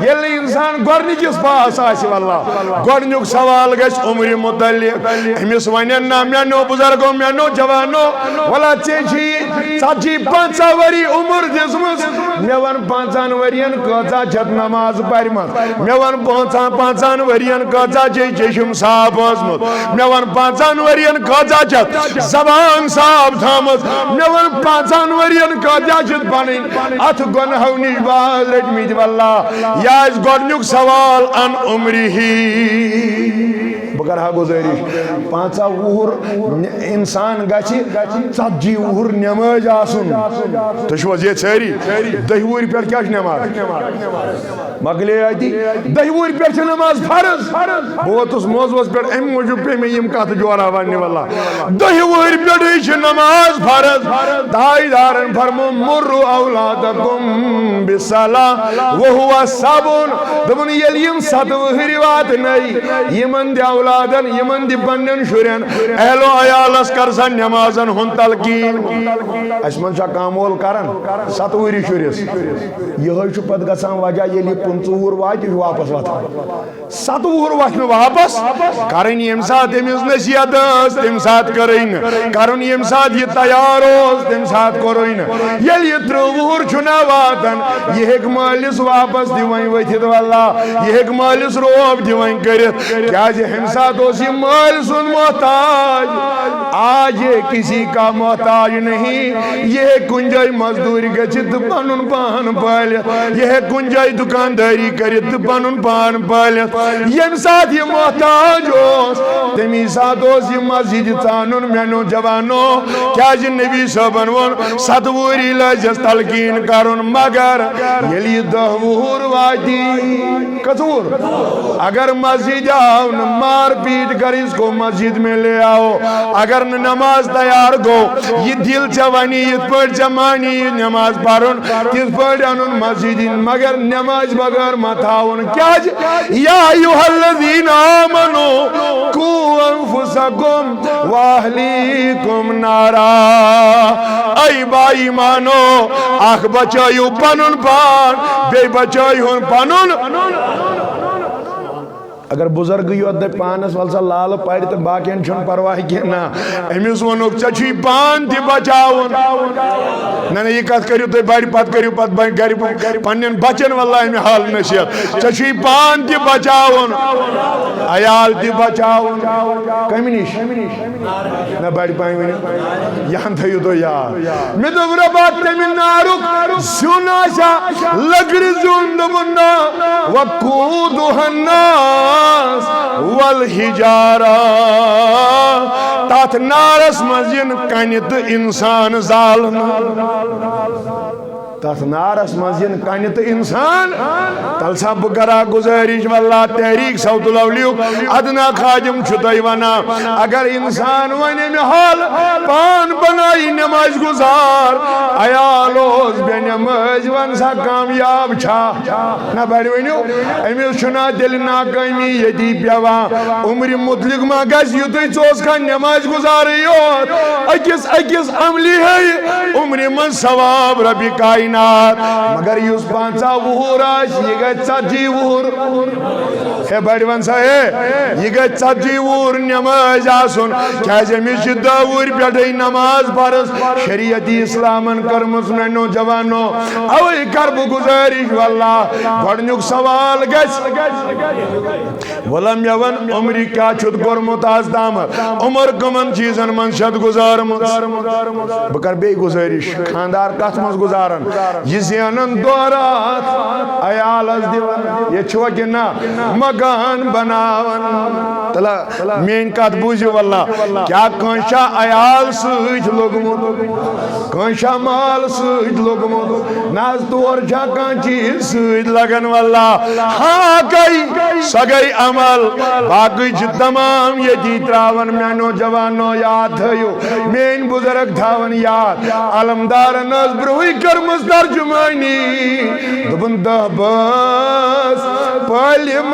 A: یلی انسان گورنک اس پاس آسی واللہ گورنک سوال گش عمری متعلق ہمیس ونین نا میانو بزرگو میانو جوانو والا چیچی سچی 5 وری عمر جسمس میوان 5 ورین کچا چھت نماز پرمت میوان 5 ورین کچا چشم صاحب ازمت میوان 5 ورین کچا چھت زبان صاحب تھامت میوان 5 ورین کچا چھت بنین ات گنہو نش باز لٹمید واللہ یا اس گورنیوک سوال ان عمری ہی بگر ہا گزارش 5 وہر انسان گچھی 40 وہر نماز آسن تو شو یہ چھری 10 وہر پر کیا نماز مگلے آتی 10 وہر پر نماز فرض بہت اس موضوع پر ام موجود پہ میں یم کات جوارا وانی واللہ 10 وہر پر نماز فرض دائی دارن فرمو مرو اولادکم بالصلاة وہو صابون دمون یلیم 7 وہر وات نہیں یمن دی اولادن یمن دی بندن شورین اہلو عیالس کرسن نمازن ہن تلقین اسمن شاہ کامول کرن 7 وہر شوریس یہ چھو پت گسان وجہ یلی 5 وہر واتی واپس واتا 7 وہر واتی واپس کرن یم سات امیز نصیحت تم سات کرین کرن یم سات یہ تیار ہوز تم سات کروین یلی 3 وہر چھنا واتن یہ ایک مالس واپس دیوائیں ویتید واللہ یہ ایک مالس روب دیوائیں کرت کیا جی ہم ساتھ اسی مال سن محتاج آج یہ کسی کا محتاج نہیں یہ کنجائی مزدوری گچت پانن پان پالیت یہ کنجائی دکانداری کرت پانن پان پالیت یم ساتھ یہ محتاج ہوس تمی ساتھ اسی مسجد تانن مینو جوانو کیا جی نبی صاحبن ون 7 وہری لجس تلقین کرن مگر یلی 10 وہر واتی کتور اگر مسجد آؤ مار پیٹ کر اس کو مسجد میں لے آؤ اگر نماز تیار گو یہ دل چوانی یہ پڑ چمانی نماز پارن تیز پڑ انن مسجد مگر نماز بغیر متاؤن کیا یا ایوہ الذین آمنو کو انفسکم واہلیکم نارا ای بائی مانو اخ بچائیو پنن پان بے بچائیو پنن اگر بزرگ یوت دے پانس والسا لال پائر تو باقین چھن پرواہ کینا امیس ونوک چچی پان تی بچاون نا یہ کت کریو تو بڑی پت کریو پت گری پنن بچن واللہ امی حال نشیت چچی پان تی بچاون عیال تی بچاون کمی نیش نا بڑی پائیں ونی یہاں تھیو تو یار میں تو ربات تیمین نارک سوناشا لگر زند بندہ وقودها الناس والحجارہ تات نارس مزین کنیت انسان ظالم تات نارس مزین کنیت انسان تل سا بکرا گزارش واللہ تحریک صوت الاولیو ادنا خاجم چھتائی ونا اگر انسان ونے میں حال پان بنائی نماز گزار ایالوز بے نماز ونسا کامیاب چھا نا بڑی ونیو امیل چھنا دل ناکامی یدی پیوا عمر مطلق ما گز یوتی چوز کا نماز گزاری اکس عملی ہے عمر من ثواب ربی کائنات مگر یوز پانچا وہور آش یہ گئے چاچی وہور ہے بڑی ونسا ہے یہ گئے چاچی وہور نماز آسن کیا جمیش داور پیٹھئی نماز پارس شریعتی اسلامن کرمس میں نوجوانو اوئی کرب گزارش واللہ گوڑنیوک سوال گش ولم یون عمری کیا چھت گرمت آز دامت عمر کمن چیزن من شد گزارمت بکر بے گزارش خاندار کس مز گزارن یہ زینن دورات ایال از دیون یہ چھو کنا مکان بناون تلا مین کات بوجھو واللہ کیا کنشا ایال سوچ لگمت کنشا مال سوچ لگمت ناز دور جا کانچی سوچ لگن واللہ ہاں کئی سگئی عمل باقی چھ تمام یہ دی تراون میں نوجوانو یاد تھیو مین بزرگ تھاون یاد علمدار نظر ہوئی کرمز ترجمانی دبن دہ بس پالیم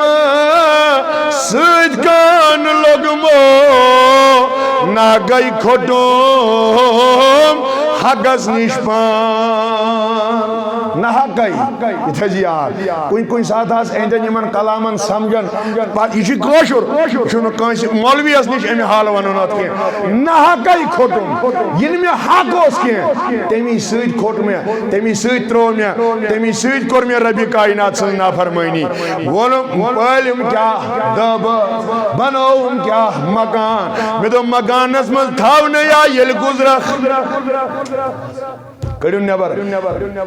A: سج کان لگمو نا گئی کھٹوم حقس نشپان نہ حقائی یہ تھا جی آج کوئی ساتھ آس اینجن یمن کلامن سمجھن بات یہ کوشر چھنو کانسی مولوی اس نیش امی حال ونونات کیا نہ حقائی کھوٹم ین میں حق اس کیا تیمی سید کھوٹ میں تیمی سید ترو میں تیمی سید کور میں ربی کائنات سے نافرمائنی ولم پالم کیا دب بنوم کیا مکان میں تو مکان نسمز تھاو نیا یل گزرخ کڑیو نیبر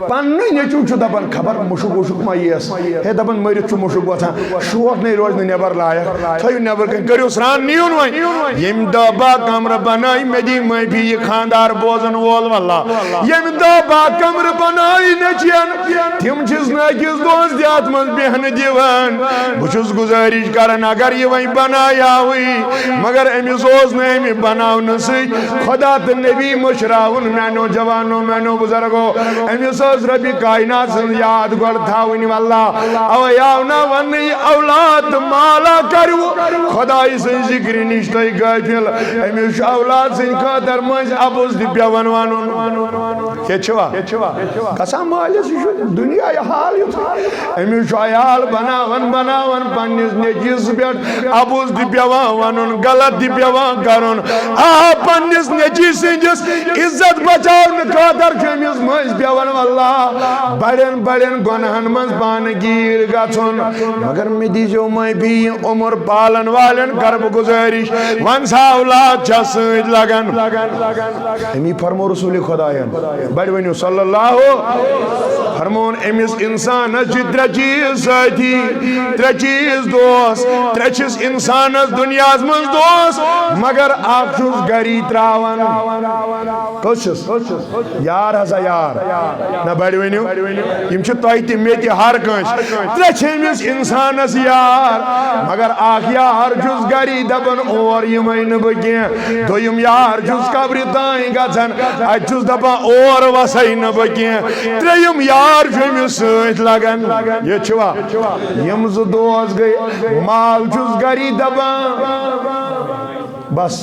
A: پاننی نیچو چھو دبن خبر مشک وشک ما یس ہے دبن مریت چھو مشک وطا شوق نہیں روز نیبر لایا تھایو نیبر کہیں کڑیو سران نیون وائی یم دبا کمر بنائی میدی میں بھی یہ خاندار بوزن وول واللہ یم دبا کمر بنائی نچین تیم چیز ناکیز دوست دیات من بہن دیوان بچوز گزارش کرن اگر یہ وہیں بنایا ہوئی مگر امی زوز نے امی بناو نسی خدا تنبی مشراون میں نوجوانوں میں نو بزرگو امی سوز ربی کائنات سن یاد گوڑ تھاونی واللہ او یاونا ونی اولاد مالا کرو خدای سن ذکر نشتای گایفل امی شو اولاد سن قدر منز ابوز دی بیوانوانون کیا چھوا کسا مالی سی شو دنیا یا حال یو امی شو ایال بناون پنیز نیجیز بیٹ ابوز دی بیوانوانون غلط دی بیوان کرون پنیز نیجیز سنجس عزت بچاون قدر امیز مز بیون واللہ بڑین گنہن مز پان گیر گھن مگر میں دیجو میں بھی عمر پالن والن کرب گزارش ونسا اولاد چھا سج لگن امی فرمو رسول خدایان بڑ ونیو صلی اللہ فرمون امیز انسان جی تر چیز ساتھی تر چیز دوست تر چیز انسان دنیا من دوست مگر آپ چھوز گری تراون کچھس یار ہسا یار نا بڑی ونیو یم چھ توہی تی میتی ہر کنش ترچھیمیس انسانس یار مگر آخ یار جز گری دبن اور یمین بکین دویم یار جز قبری تائیں گزن جز دبن اور وسائن بکین تریم یار جمیس سویت لگن یہ چھوا یم زدوز گئی مال جز گری دبن بس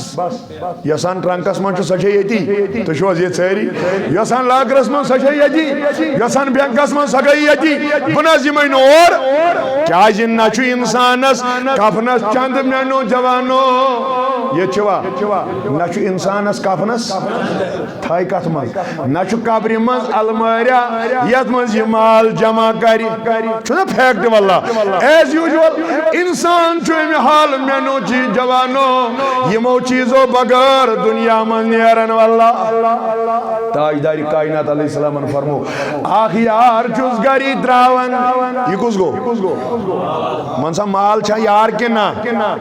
A: یسان ٹرنکس من سا یتی تو یہ ژھری یسان لاکرس من سا یتی یسان بینکس من سا گئی یتی بنس یمے نور کیا نہ انسانس کفنس چند مینو جوانو یہ چھوا نہ انسانس کفنس تھائی کت من نہ قبر من الماریا یت من یہ مال جمع کری چھنا فیکٹ واللہ ایز یوزول انسان چھو امی حال مینو چی جوانو یمو چیزو بغیر دنیا من نیرن واللہ تاجداری کائنات علیہ السلام فرمو آخیار چوز گری دراون یہ کس گو من سا مال چھا یار کے نا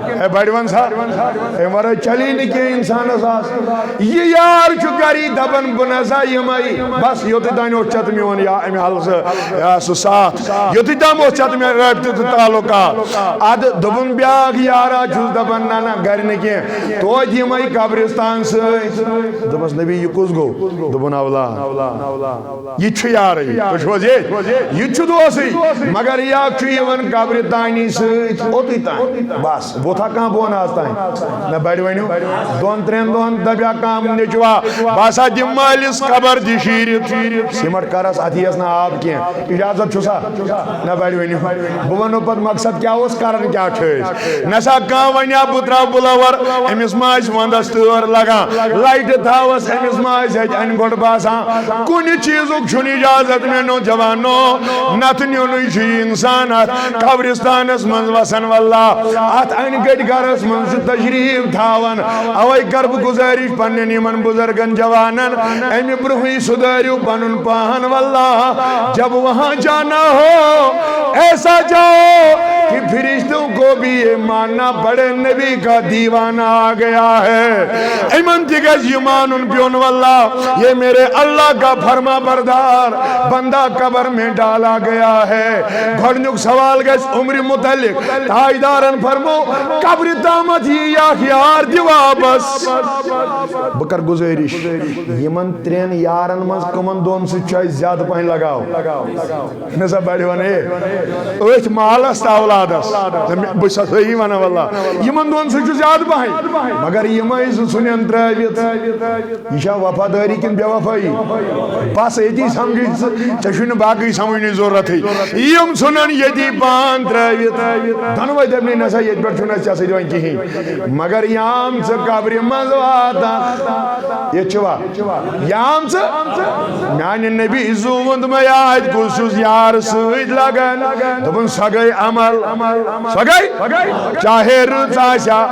A: اے بڑی ون سا اے مرے چلی نکی انسان اساس یہ یار چھو گری دبن بنسا یمائی بس یوتی دانی اچھت میون یا امی حال سے ساتھ یوتی دام اچھت میں رابطت تعلقات آد دبن بیاغ یارا چھوز دبن نانا گری نکی تو یمائی قبرستان سے دبس نبی یہ کس گو دبن اولاد یہ چھو یار ہے تو چھو یہ چھو دوسی مگر یا چھو یون قبر دانی سے اوتی تائیں بس وہ تھا کہاں بون آستا ہے نہ بیڑ وینیو دون ترین دون دبیا کام نچوا باسا دمالیس قبر دی شیرت سمٹ کرس اتیس نا آپ کیا اجازت چھوسا نہ بیڑ وینیو بونو پت مقصد کیا اس کرن کیا چھوئیس نسا کام ونیا بطرا بلاور امیس ماج وندستور لگا لائٹ تھاوس امیس ماج ہے ان گوڑ باسا کنی چیزوں چھنی اجازت میں نو جوانو نتنیو نوی چھی انسانات قبرستانس منز وسن واللہ آت این گڑ گرس منز تشریف تھاون اوائی کرب گزارش پنن یمن بزرگن جوانن امی برہی صداریو پنن پاہن واللہ جب وہاں جانا ہو ایسا جاؤ کہ فرشتوں کو بھی یہ ماننا بڑے نبی کا دیوانہ آ گیا ہے ایمن تیگز یمان ان پیون واللہ یہ میرے اللہ کا فرما بردار بندہ قبر میں ڈالا گیا ہے گھڑنک سوال گئے عمر متعلق تاجدارن فرمو قبر تامت ہی یا خیار دیوا بس بکر گزارش یمن ترین یارن مز کمن دون سے چاہی زیادہ پہن لگاو نسا بیڑی وانے اوچ مالست اولادس بسا صحیح وانا واللہ یمن دون سے زیادہ پہن مگر یمن سنین ترابیت یہ وفاداری کن بے وفائی بس ایتی سمجھی چشن باقی سمجھنی ضرورت ہے یم سنن یتی پان ترابیت دنوائی دبنی نسا یت پر چونس چاسی دوائن کی مگر یام سے قبر مزواتا یہ چھوا یام سے میانی نبی زوند میں آئید کسوس یار سوید لگن دبن سگئی عمل سگئی چاہے رزاشا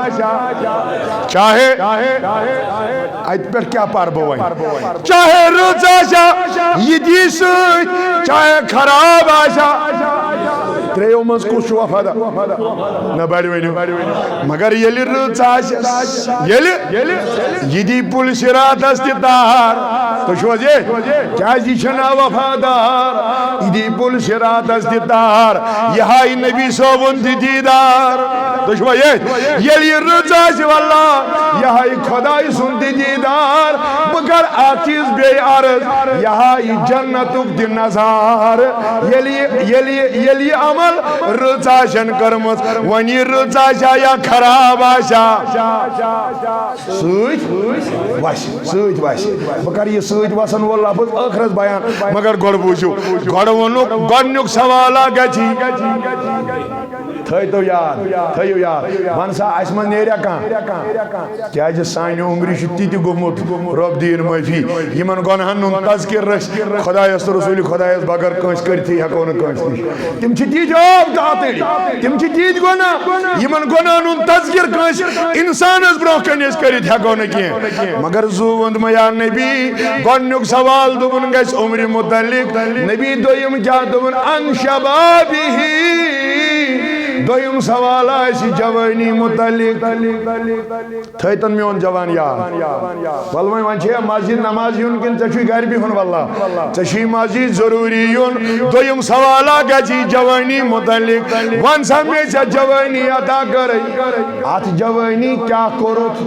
A: چاہے آئید پر کیا پار بوائیں چاہے رزاشا یہ دی سوید چاہے خراب آشا تریو منز کچھ وفادہ نہ بیڑی وینیو مگر یلی رزاشا یہ دی پولیس رات استطار تو شو جے کیا جی چھنا وفادار یہ دی پولیس رات استطار یہائی نبی صوبن دی دیدار تو شو یلی رزاش واللہ یہائی خدای سن دی دیدار بگر آکیز بے عرض یہائی جنتک دی نظار یلی عمل رزاشن کرمت ونی رزاشا یا خراب آشا سوچ سوچ بکر یہ سوچ واسن وہ لفظ آخرت بیان مگر گوڑ بوچھو گوڑ ونو گوڑنک سوالا گچی تھیو یاد ونسا اسمن نیریا کان کیا جس سانی عمری شتی تی گمت رب دین معافی یمن گناہن نون تذکر رس خدایس رسول خدایس بغیر کنس کرتی ہکون کنس تم چھ دی جواب داتڑی تم چھ دی گناہ یمن گناہ نون تذکر کنس انسانس برو کنس کرت ہکون کی مگر زوند میا نبی گنک سوال دبن گس عمر متعلق نبی دویم کیا دبن ان شبابی دویم سوال آئیسی جوانی متعلق تھیتن میون جوان یار والمائی وانچے مسجد نماز یون کن چشوی گھر بھی ہون واللہ چشوی مسجد ضروری یون دویم سوال آگا جوانی متعلق وان سمیچا جوانی عطا کرئی آت جوانی کیا کرت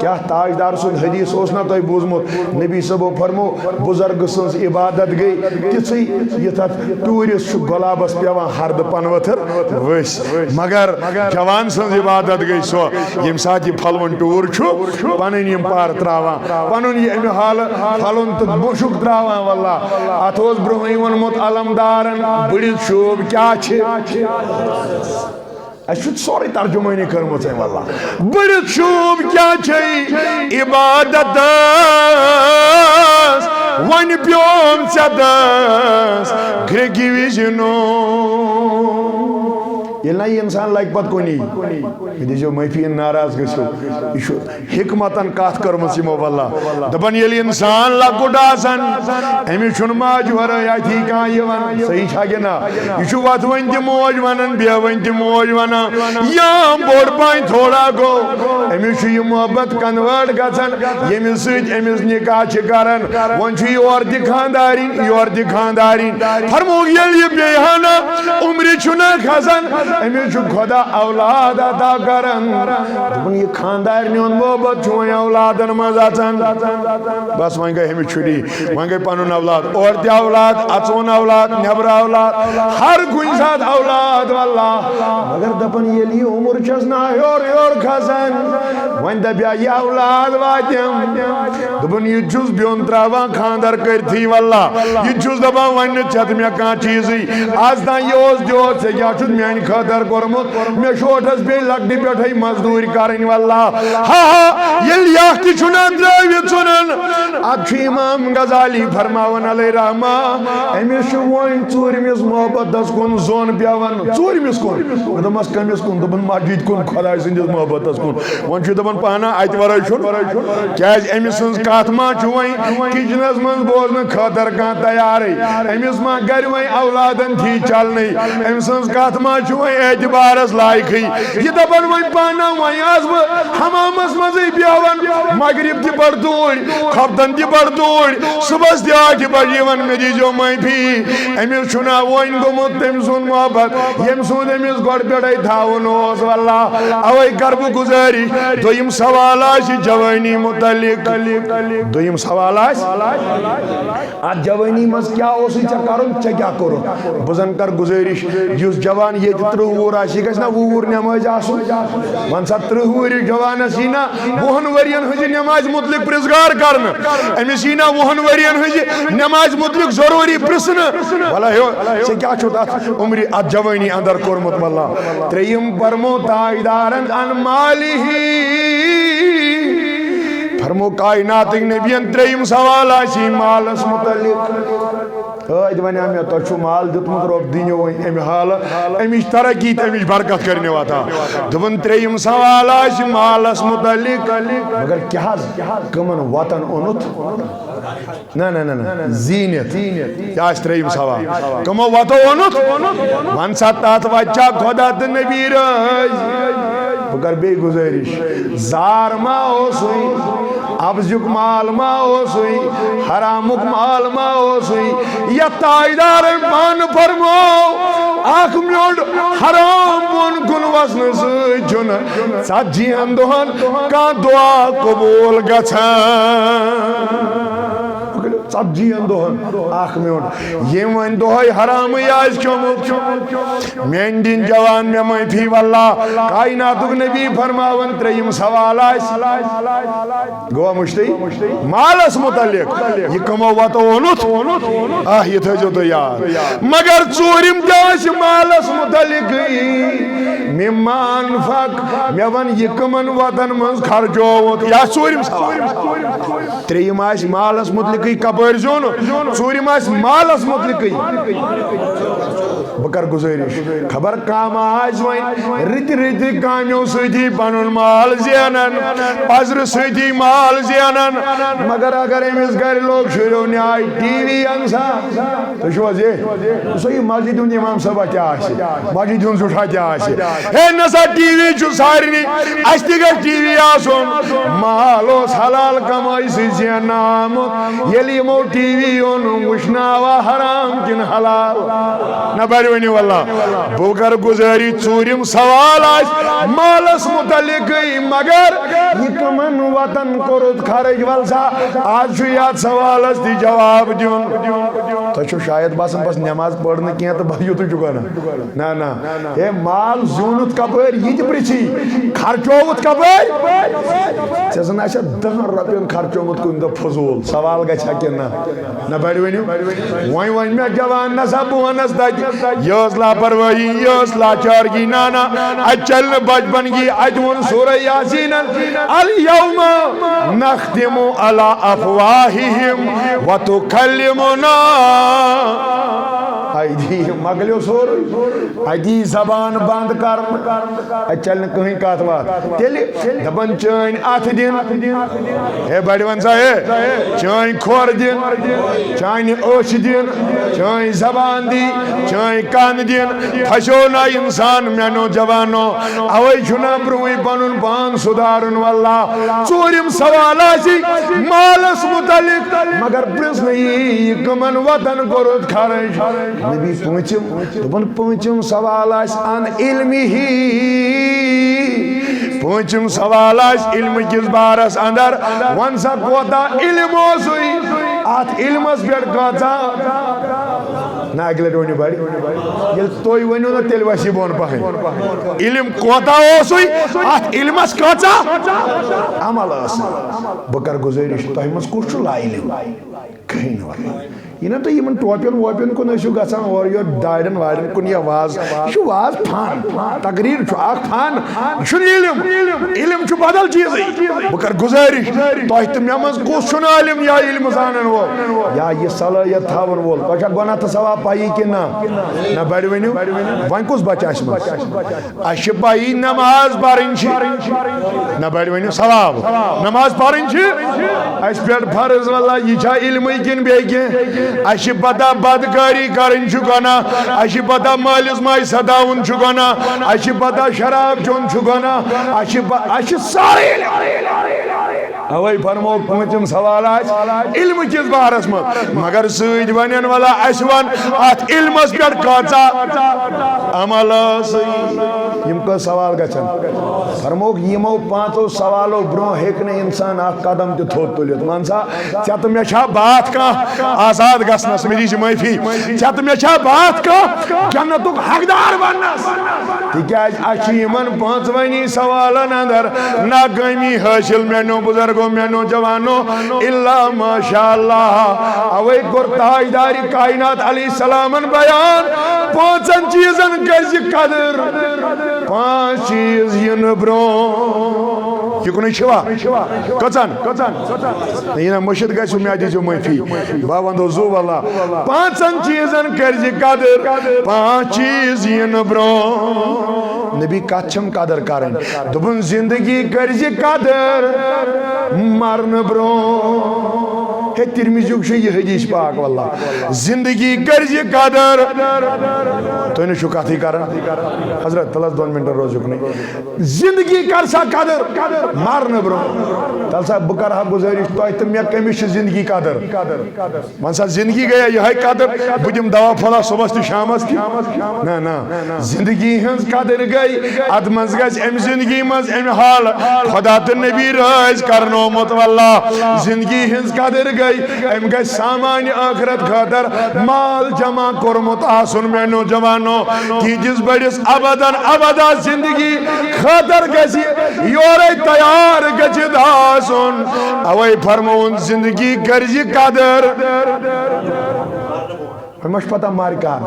A: کیا تاجدار سن حدیث اوسنا تو بوزمت نبی صبح فرمو بزرگ سنس عبادت گئی تیسی یہ تھا ٹورس گلابس پیوان ہرد پنوتر ویس مگر جوان سن عبادت گئی سو یم سات یہ پھلون ٹور چھو پنن یم پار تراوان پنن یہ امہ حال پھلون تو مشک تراوان واللہ ات اوس برونٛہٕے ووٚنمُت علمدارن بڑِت شوب کیا چھ اچھا سوری ترجمانی کرمت ہے واللہ بڑِت شوب کیا چھے عبادت ون پیوم چدس گھرگی ویجنو یہ نہیں انسان لائک پت کونی یہ جو محفین ناراض گسو یہ حکمتن کات کرمس یمو واللہ دپن یلی انسان لکوٹ آسان امی چھن ماج ورٲے تھی کان یہ ون صحیح چھا کہ نا یہ چھو وت ون تہ موج ونان بیا ون تہ موج ونان یا بوڑ پائن تھوڑا گو امی چھو یہ محبت کنورٹ گژھان یمس سۭتۍ أمِس نکاح چھ کران ون چھو یور تہ خاندارین فرموک ییٚلہِ یہِ بیٚیہِ ہنا عمرِ چھُنہ کھسان امی چھو خدا اولاد عطا کرن دپن یہ خاندار نیون محبت چھو اولادن مز اچان بس وہیں گئی ہمیں چھڑی وہیں گئی پنن اولاد اور تہ اولاد اچون اولاد نیبر اولاد ہر کن ساتھ اولاد واللہ مگر دپن یلی عمر چھس نا یور کھسان وہیں دپیا یہ اولاد واتیم دپن یہ چھس بیون تراوان خاندر کرتی واللہ یہ چھس دپان وہیں چھت میں کان چیزی آج تان یہ اوس دیوت سے کیا چھت میانی خاطر کورمت میں شوٹس بے لگنی بیٹھائی مزدوری کریں واللہ یل یاختی چھنا دراوی چنن اچھو امام غزالی فرماون علیہ رحمہ امیس چھو وائن چورمیس محبت دس کن زون پیاون چورمیس کن دمس کمیس کن دبن ماجید کن خدای سندس محبت دس کن وان چھو دبن پانا آیت ورائی چھن کیاز امیس سنس کاتما چھو وائن کچنس من بوزن خاطر کان تیاری امیس ما گر وائن اولادن تھی چل نہیں امیس سنس کاتما چھو وائن اعتبارس لائق ہی یہ دبن وائن پانا وائن آزب حمامس مزی بیاون مغرب دی بڑھ دوڑ خبدن دی بڑھ دوڑ صبح دی آٹھ بجی ون میری جو میں بھی امیس چھنا وائن گمت تم سن محبت یم سن امیس گوڑ پیڑائی دھاون ہوس واللہ اوئی کرب گزاری دویم سوال آشی جوانی متعلق دویم سوال آشی آج جوانی مز کیا ہوسی چا کرن چا کیا کرو بزن کر گزارش جس جوان یہ ترہ وور آشی گژھنا وور نماز آسو ون سا ترہ وری جوان سینا وہن ورین ہجی نماز مطلق پرزگار کرن امی سینا وہن ورین ہجی نماز مطلق ضروری پرسن والا ہو سے کیا چھوٹا عمری ات جوانی اندر کورمت واللہ تریم فرمو تائیدارن ان مالی ہی فرمو کائنات نبیان تریم سوال آشی مالس متعلق آج ونی ہمیں تو چھو مال دتمت رب دینیو امی حال امیش ترقی امیش برکت کرنے واتا دون تریم سوال آشی مالس متعلق مگر کیا کمن وطن اونت نا زینت کیا اس تریم سوال کمو وطن اونت من ساتھ وچا خدا نبی رج مگر بے گزارش زار ما ہو سوئی ابزیک مال ما ہو سوئی حرامک مال ما ہو سوئی یا تائیدار مان فرمو آنکھ میوڑ حرام بون کن وزن سوئی جن سجی اندوہن کا دعا قبول گچھان سبجی اندوہن آخ میں ان یہ من دوہائی حرام یاز کمت میں دن جوان میں میں تھی واللہ کائناتک نبی فرماون تریم سوال آئیس گوا مشتی مالس متعلق یہ کمو واتو اونت یہ تھا جو تو یاد مگر چورم جاش مالس متعلق ممان فق میں ون یہ کمن وطن منز خرجوت یا چورم سوال تریم آئیس مالس متعلق کپر زون چورم آئیس مالس متعلق بکر گزارش خبر کام آج وائن رت کامیوں سیدھی پنن مال زینن پزر سیدھی مال زینن مگر اگر امیس گھر لوگ شروع نیائی ٹی وی انسا تو شو ازے سوئی مسجد ہوں امام صاحب کیا آشی مسجد ہوں سٹھا کیا آشی ہے نسا ٹی وی چھو سارنی اشتی گر ٹی وی آسون مالوس حلال کمائی سی زینام یلی مو ٹی وی ہوں وشناوا حرام کن حلال نبا بڑی ونی واللہ بوکر گزاری چورم سوال آج مالس متعلق مگر یہ کمن وطن کرد خارج والسا آج شو یاد سوال اس دی جواب دیون تو شاید باسن بس نماز پڑھنے کیا تو بھائیو تو چکا نا نا اے مال زونت کبر یہ جو پریچی خرچوت کبر چیزن ایسا 10 رپین خرچوت کن دا فضول سوال گا چھا کنا نا بڑی ونیو وائن میں جوان نسا بوانس دا یوز لا پروائی یوز لا چارگی نانا اچھل بچپن کی اجون سورہ یاسین الیوم نختم علی افواہہم وتکلمنا ایدی مگلیو سور ایدی زبان بند کرن اچھل کہیں کاتوات تیلی دبن چین آت دن اے بڑی ونسا ہے چین کھور دن چین اوش دن چین زبان دی چین کان دن پھشونا انسان مینو جوانو اوئی چھنا بروئی بنن پان سدارن واللہ چورم سوالا سی مالس متعلق مگر پرس نہیں کمن وطن کرد خارج نبی پونچم سوال آس ان علمی ہی پونچم سوال آس علم کس بارس اندر ونسا کوتا علم ہو سوئی آت علم اس بیٹ کوتا نا اگلے ڈونی باری یل توی ونیو نا تیل ویسی بون پاہن علم کوتا ہو سوئی آت علم اس کوتا عمل اس بکر گزارش تاہمس کچھ لا علم کہیں نوائی یہ نا تو یہ من ٹوپین ووپین کن ایشو گسان اور یہ دائرن وائرن کن یہ واز ایشو واز پھان تقریر چھو آگ پھان شن علم چھو بدل چیزی بکر گزارش تو احتم یمز کس چھن علم یا علم زانن وہ یا یہ صلاحیت تھاون وول تو اچھا گونا تصواب پائی کی نا بیڑی ونیو وائن کس بچہ اسم اشی پائی نماز پارنچی نا بیڑی ونیو ثواب نماز پارنچی اس پیٹ فرض واللہ یہ چھا علمی کن بے کن اشی پتا بدکاری کرن چکانا اشی پتا مالس مائی صداون چکانا اشی پتا شراب چون چکانا اشی ساری اوائی فرمو پونچم سوال آج علم کس بارس مگر سوید ونین والا اشوان آت علم اس پیٹ کاچا عمل سی یم کا سوال گچن فرموک یمو پانچو سوالو برو ہیکنے انسان آت قدم جو تھوت تولیت مانسا چاہتا میں چھا بات کا آزاد گسنس میری جی مائفی چاہتا میں چھا بات کا جنتو حقدار بننس ٹھیک ہے اچھی من پانچوانی سوالن اندر ناکامی حاصل مینو بزرگو مینو جوانو اللہ ماشاءاللہ اوے گرتاجداری کائنات علیہ السلام بیان پانچن چیزن کرزی قدر پانچ چیز ین برو یہ کنی شوا کچن یہ نا مشد گئی سمیادی جو مفی باوندو زو والا پانچن چیزن کرزی قدر پانچ چیز ین برو نبی کچھم قدر کریں دبن زندگی کرزی قدر مرن برو ہے ترمیزیوک شئی حدیث پاک واللہ زندگی کرزی قدر تو انہیں شکاتی کرن حضرت تلس 2 منٹ روز رکنے زندگی کرسا قدر مارن برو تلسا بکرہ گزارش تو ایتم یا کمیش زندگی قدر منسا زندگی گیا یہ ہے قدر بجم دوا پھلا صبح تو شامس کی نا نا زندگی ہنس قدر گئی ادمنز گئی ام زندگی منز ام حال خدا تو نبی رائز کرنو متواللہ زندگی ہنس قدر گئی ام گئی سامان آخرت خاطر مال جمع کرمت آسن میں نوجوانو کی جس بڑیس ابداً ابدا زندگی خاطر گسی یوری تیار گچد آسن اوئی فرمون زندگی کرزی قدر مش پتہ مارکا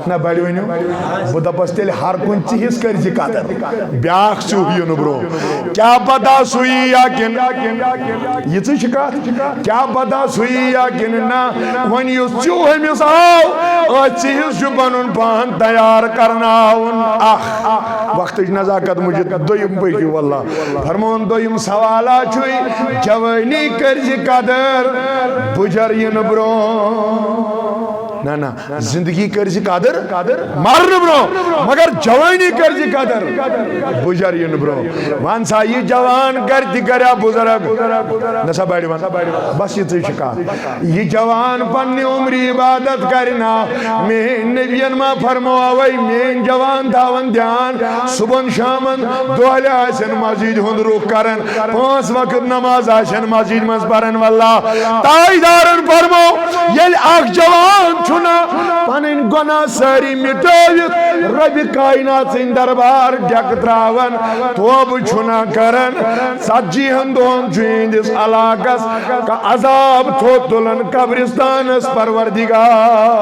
A: نا بڑی ونیو بدا پس تیل ہر کن چیز کرزی قدر بیاخ سوئی برو کیا پتہ سوئی یا کن یہ چی شکات کیا پتہ سوئی یا کن نا ونیو چوہ مس آو چیز جو بنن پان تیار کرنا وقت نزاکت مجھے دویم پیکی واللہ فرمون دویم سوالا چھوئی جوانی کرزی قدر بجر ین برو نا نا زندگی کرزی قدر مرن برو مگر جوانی کرزی قدر بجر ین برو وان سا یہ جوان کرتی کریا بزرگ نسا بیڑی وان بس یہ تی شکا یہ جوان پنی عمری عبادت کرنا میں نبیان ما فرمو آوئی میں جوان داون دیان صبح شامن دوہل آسن مسجد ہند روح کرن 5 وقت نماز آسن مسجد مز پرن واللہ تائیدارن فرمو یل اخ جوان چھنا پنن گناہ ساری مٹویت رب کائنات سن دربار ڈیک تراون توب چھنا کرن سجی ہندون چھویندس علاقس کا عذاب تھو تلن قبرستانس پروردگار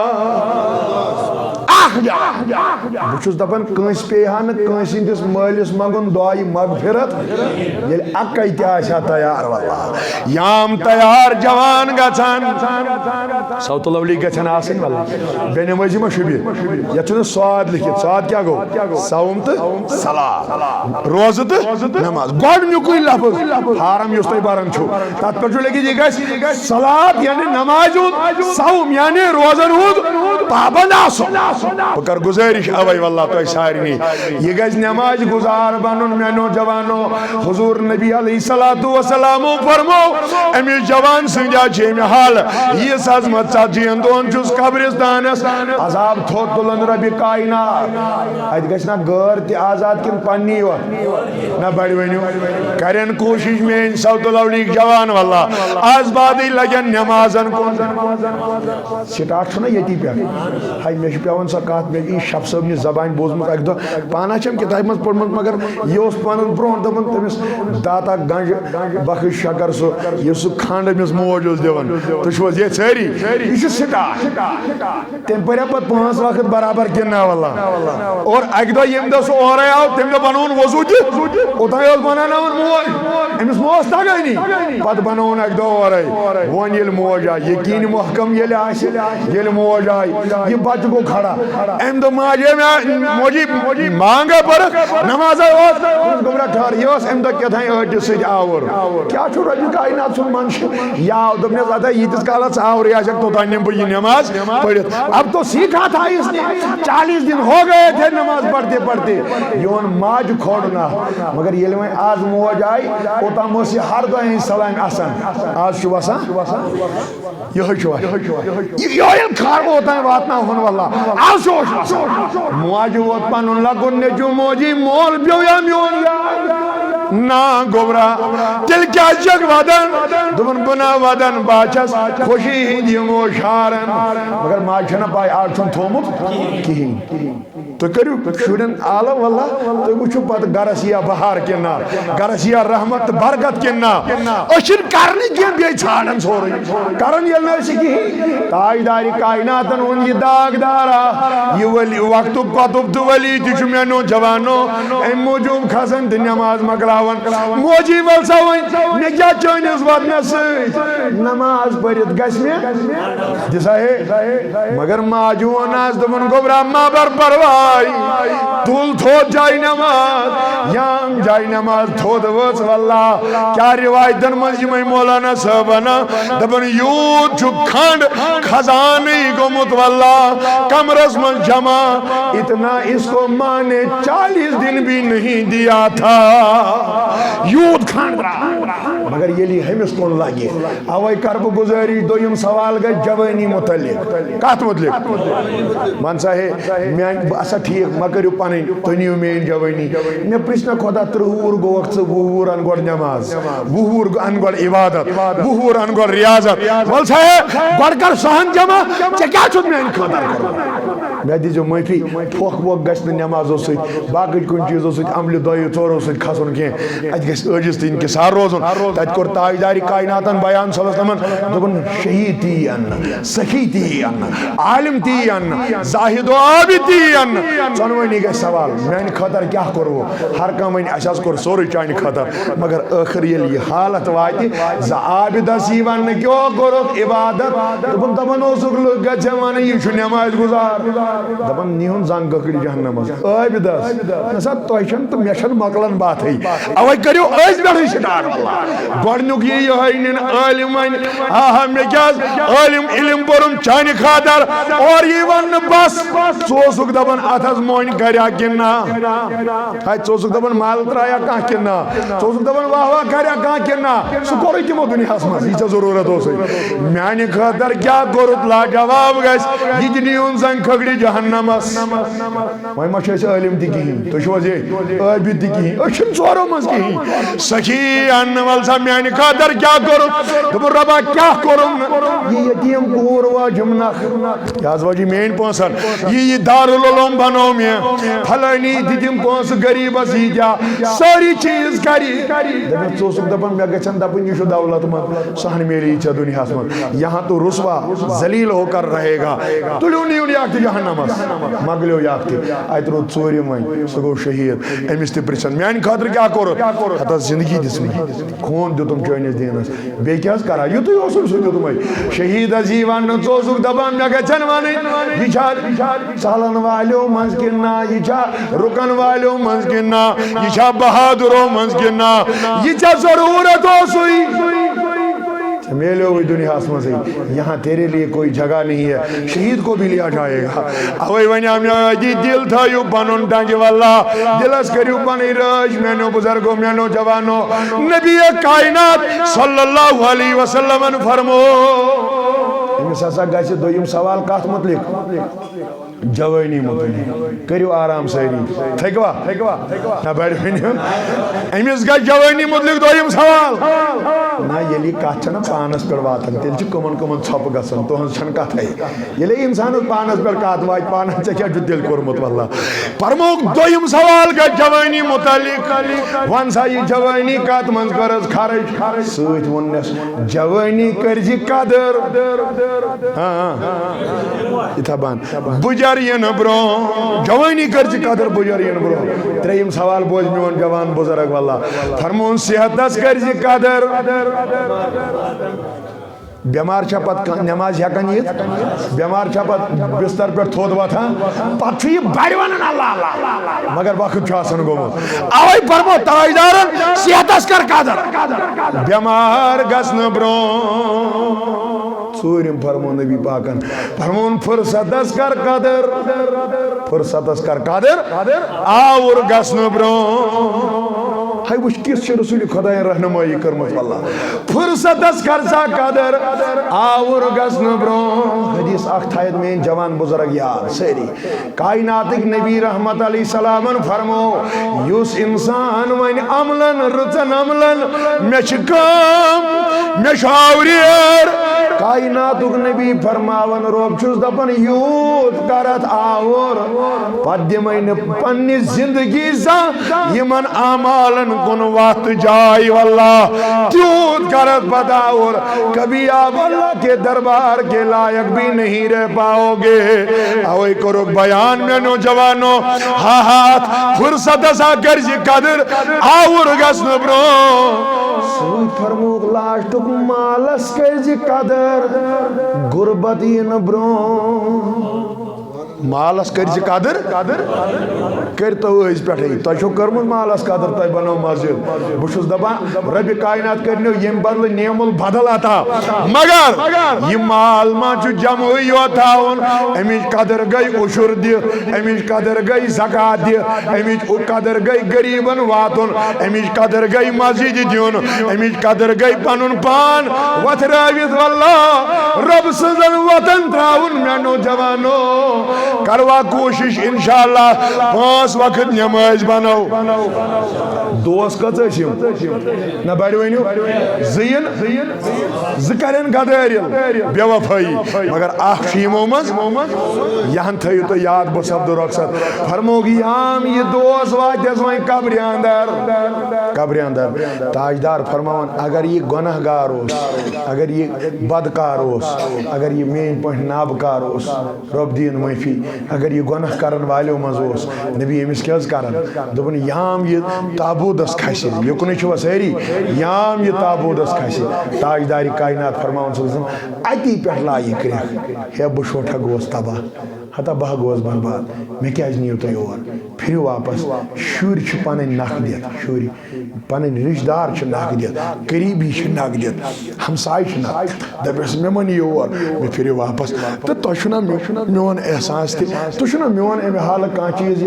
A: بچوس دپن کنس پیہان کنس اندس مالس مگن دعائی مغفرت یل اکی تیاشا تیار واللہ یام تیار جوان گچان صوت لولی گچان آسن واللہ بین موزی ما شبی یچن سواد لکھت سواد کیا گو سوم تو صلاة روز تو نماز گوڑ نیوکوی لفظ حارم یوستی بارن چھو تات پر جو لگی جی گیس صلاة یعنی نماز ہود سوم یعنی روزن ہود پابند آسو بکر گزارش آوائی واللہ تو ساری نہیں یہ گز نماز گزار بانون میں نوجوانو حضور نبی علیہ السلام فرمو امی جوان سنجا چیمی حال یہ سازمت ساتھی اندون چوس قبرستان عذاب تھوت دلن ربی کائنات آئیت گشنا گر تی آزاد کن پنی ہوا نا بڑی وینیو کرن کوشش میں سوت لولیک جوان واللہ آز بادی لگن نمازن کن سٹارٹ چھنا یتی پیا ہائی میش پیاون سا کات میں یہ شب صاحب نے زبان بوزمت ایک دو پانا چھم کتاب مت پڑھمت مگر یہ اس پانن برون دپن تمس داتا گنج بخش شکر سو یہ سو کھانڈ مس موجود دیون تو شوز یہ ساری یہ چھ سٹارٹ تم پریا پت 5 وقت برابر کنا واللہ اور ایک دو یم دو سو اور آو تم دو بنون وضو دی اوتھائی اس بنانا ون موج امس موج تگئی نہیں پت بنون ایک دو اور آئی ون یل موج آئی یقین محکم یل آئی یل موج آئی یہ بچ کو کھڑا ایم دو ماجے میں موجی مانگا پر نماز آواز گمرا ٹھار یہ اس ایم دو کیا تھا اٹھ سید آور کیا چھو رجی کائنات سن منش یا دم نے زیادہ یہ تس کالا آور یا شک تو تانیم بھئی نماز پڑھت اب تو سیکھا تھا اس نے 40 دن ہو گئے تھے نماز پڑھتے پڑھتے یون ماج کھوڑنا مگر یہ لئے آج موج آئی اوتا موسی ہر دو ہیں سلام آسان آج شو بسا یہ شو یہ کھار ہوتا ہے واتنا ہون واللہ آج شو مواجه وقت پانون لگن نجو موجی مول بیویا میون نا گورا دل کیا جگ ودن دمن بنا ودن باچس خوشی ہندی موشارن مگر ماچھنا پائی آٹھن تھومت کہیں تو کریو شورن عالم واللہ تو وچھو پت گرسیا بہار کنا گرسیا رحمت برکت کنا اشن کرنی کیا بھی چھاڑن سو رہی کرن یلنا اسی کی تاجداری کائناتن ان یہ داغ دارا یہ ولی وقت قطب تو ولی تیچو میں نوجوانو ایم موجوم کھسن دنیا ماز مقلاون موجی والساوین نگیا چوئن اس وقت نسیت نماز پڑھت گس میں جسا ہے مگر ماجون آز دمن گبرا ما بر پروائی دل تھوت جائی نماز یام جائی نماز تھوت وز واللہ کیا روایتن مجمع مولانا صاحبنا دبن یود چھو کھنڈ خزانی گمت واللہ کمرس من جمع اتنا اس کو ماں نے 40 دن بھی نہیں دیا تھا یود کھنڈ رہا مگر یہ لی ہم اس کو لگے آوائی کرب گزاری دویم سوال گئے جوانی متعلق کات متعلق منسا ہے میں اسا ٹھیک مکریو پانی تنیو میں جوانی میں پرسنا خدا ترہور گو وقت سے وہور انگوڑ نماز وہور انگوڑ عبادت وہور انگوڑ ریاضت والسا ہے گوڑ کر سہن جمع کیا چھوٹ میں ان خدر کرو میں دیجو معافی پھوک ووک گشت نمازو سید باقی کن چیزو سید عمل دوائی ژورو سید کھسن کین ات گژھِ عجز تین کے سار روزن تت کور تاجداری کائناتن بیان صلی اللہ علیہ وسلم دپن شہید تی ان سخی تی ان عالم تی ان زاہد و عابد تی ان ژۄنوٕنی گژھِ سوال میانہِ خٲطرٕ کیٛاہ کوٚروٕ ہر کانٛہہ وَنہِ اَسہِ حظ کوٚر سورُے چانہِ خٲطرٕ مگر ٲخر ییٚلہِ یہِ حالت واتہِ زِ عابدس یی وننہٕ کیٛاہ کوٚرُکھ عبادت دپن اوسُکھ لُکھ گژھِ ونٕنۍ یہِ چھُ نٮ۪مازِ گُزار دپان نیہن زنگ گکڑی جہنمس ٲبہِ دس نسا تۄہہِ چھن تہٕ مےٚ چھن مۄکلان باتھٕے اوے کٔرِو أزۍ پٮ۪ٹھٕے سٹارٹ گۄڈنیُک یہِ یِہوٚے نِن عٲلِم وَنہِ آہا مےٚ کیٛاہ حظ عٲلِم علم پوٚرُم چانہِ خٲطر اور یی وننہٕ بس ژٕ اوسُکھ دپان اتھ حظ مۄنۍ کریا کِنہٕ نہ ہے ژٕ اوسُکھ دپان مال ترٛایا کانٛہہ کِنہٕ نہ ژٕ اوسُکھ دپان واہ واہ کریا کانٛہہ کِنہٕ نہ سُہ کوٚرُے تِمو دُنیاہس منٛز یہِ ژےٚ ضروٗرت اوسُے میانہِ خٲطر کیٛاہ کوٚرُتھ لاجواب گژھِ یہِ تہِ نِیوُن زنگ کھکھڑِ جہنمس وۄنۍ ما چھِ أسۍ عٲلِم تہِ کِہیٖنۍ تُہۍ چھِو حظ یہِ عٲبِد تہِ کِہیٖنۍ أسۍ چھِنہٕ ژورو منٛز کِہیٖنۍ سخی انہٕ ول سا میانہِ خٲطر کیٛاہ کوٚرُتھ دوٚپُن رۄبا کیٛاہ کوٚرُم نہٕ یہِ یتیٖم کوٗر واجِم نکھ یہِ حظ واجی میٲنۍ پونٛسن یہِ دارالعلوم بنوو مےٚ فلٲنی دِتِم پونٛسہٕ غریٖبس ییٖتیٛاہ سٲری چیٖز کری دپان ژٕ اوسُکھ دپان مےٚ گژھن دپٕنۍ یہِ چھُ دولت منٛد سۄ ہن میلی ژےٚ دُنیاہس منٛز یہاں تو رسوا ذلیل ہو کر رہے گا تُلِو نیوٗن یہِ اکھ تہِ جہنمس مۄکلیو یہِ اکھ تہِ اتہِ روٗد ژوٗرِم وۄنۍ سُہ گوٚو شہیٖد أمِس تہِ پرژھن میانہِ خٲطرٕ کیٛاہ کوٚرُتھ ہتھ حظ زندگی دِژمٕے خوٗن دیُتُم چٲنِس دیٖنس بیٚیہِ کیٛاہ حظ کران یِتُے اوسُم سُہ دیُتمے شہیٖد حظ یی وننہٕ ژٕ اوسُکھ دپان مےٚ گژھن ونٕنۍ یہِ چھا ژلن والیو منٛز کِنہٕ نہ یہِ چھا رُکن والیو منٛز کِنہٕ نہ یہِ چھا بہادرو منٛز کِنہٕ نہ یہِ ژےٚ ضروٗرت اوسُے میلو ہوئی دنیاس منٛزٕے یہاں تیرے لیے کوئی جگہ نہیں ہے شہید کو بھی لیا جائے گا اوے ونیام جی دل تھٲیِو پنُن ڈنٛگہِ واللہ دلس کٔرِو پنٕنۍ رٲچھ میانیو بُزرگو میانیو جوانو نبی کائنات صلی اللہ علیہ وسلمن فرمو أمِس ہسا گژھِ دوٚیِم سوال کتھ متعلق جوٲنی متعلق کٔرِو آرام سٲری تھٔکوا نہ بڑِ ؤنِو أمِس گژھِ جوٲنی متعلق دوٚیِم سوال نہ ییٚلہِ یہِ کتھ چھنہ پانس پٮ۪ٹھ واتان تیٚلہِ چھِ کٕمن کٕمن ژھۄپہٕ گژھان تُہنٛز چھنہٕ کتھے ییٚلے انسانس پانس پٮ۪ٹھ کتھ واتہِ پانس ژےٚ کیٛاہ چھُتھ دِل کوٚرمُت واللہ فرموکھ دوٚیِم سوال گژھِ جوٲنی متعلق ون سا یہِ جوٲنی کتھ منٛز کٔرٕس خرٕچ سۭتۍ ووٚننس جوٲنی کٔرزِ قدر یِتھا بنٛد بُجر یِنہٕ برٛونٛہہ جوٲنی کٔرزِ قدر بُجر یِنہٕ برٛونٛہہ ترٛیٚیِم سوال بوز میون جوان بُزرگ واللہ فرمون صحتس کٔرزِ قدر بیمار چھا پتہٕ نٮ۪ماز ہٮ۪کان یِتھ بیمار چھا پتہٕ بستر پٮ۪ٹھ تھوٚد وۄتھان پتہٕ چھُ یہِ بڑِ ونان اللہ اللہ مگر وقت چھُ آسان گوٚمُت اوے فرمو تاجدارن صحتس کر قدر بیمار گژھنہٕ برٛونٛہہ ژوٗرِم فرمو نبی پاکن فرمون فرصتس کر قدر فرصتس کر قدر آوُر گژھنہٕ برٛونٛہہ ہے وٕچھ کِژھ چھِ رسوٗلِ خۄدایَن رہنمٲیی کٔرمٕژ واللہ فرصتس کر سا قدر آوُر گژھنہٕ برٛونٛہہ حدیث اکھ تھایَتھ میٲنۍ جوان بُزرگ یاد سٲری کائناتٕکۍ نبی رحمت علیہ السلامن فرمو یُس انسان وۄنۍ عملن رٕژن عملن مےٚ چھِ کٲم مےٚ چھُ آوریر کائناتُک نبی فرماون رۄب چھُس دپان یوٗت کرتھ آوُر پتہٕ دِمے نہٕ پننہِ زندگی زانٛہہ یِمن اعمالن کُن وقت جائے واللہ تیوت کرت بداور کبھی آپ اللہ کے دربار کے لائق بھی نہیں رہ پاؤ گے اوے کرو بیان میں نوجوانو ہاتھ فرصت سا کرزی قدر آور گسن برو سوئی فرموک لاشتک مالس کرزی قدر غربتی نبرو مالس کرزی قدر کرتو اس پٹھے تو چھو کرمت مالس قدر تو بنو مسجد بشوس دبان رب کائنات کرنو یم بدل نعم البدل عطا مگر یہ مال ما چھو جمع یوتاون امیج قدر گئی عشر دی امیج قدر گئی زکات دی امیج قدر گئی غریبن واتن امیج قدر گئی مسجد دیون امیج قدر گئی پنن پان وتراویت واللہ رب سزن وطن تراون مینو جوانو کروا کوشش انشاءاللہ 5 وقت نماز بنو دوست کتم نہ بڑھو زین زکرین غداریل بے وفائی مگر اخ یمو مز یہن تھیو تو یاد بس عبد الرقصت فرموگی یام یہ دوست واتس وہیں قبر اندر تاجدار فرماون اگر یہ گناہ گار ہوس اگر یہ بدکار ہوس اگر یہ مین پہ نابکار ہوس رب دین معافی اگر یہ گناہ کرن والو مز نبی امس کیا کران دپن یام یہ تابوتس کھسے یکن چھو ساری یام یہ تابوتس کھسے تاجدار کائنات فرماون صلی اللہ علیہ وسلم اتی پہ لائی کرک ہے بہ شوٹھا گوس تباہ ہتا بہ گوس برباد میں کیا نیو تھی اور پھر واپس شر پن نخ دت شر پن رشتہ دار نخ دت قریبی نخ دت ہمسائے نخ دپس مے من یور میں پھر واپس تو تہ میون احساس تہ میون امہ حال کھانا چیز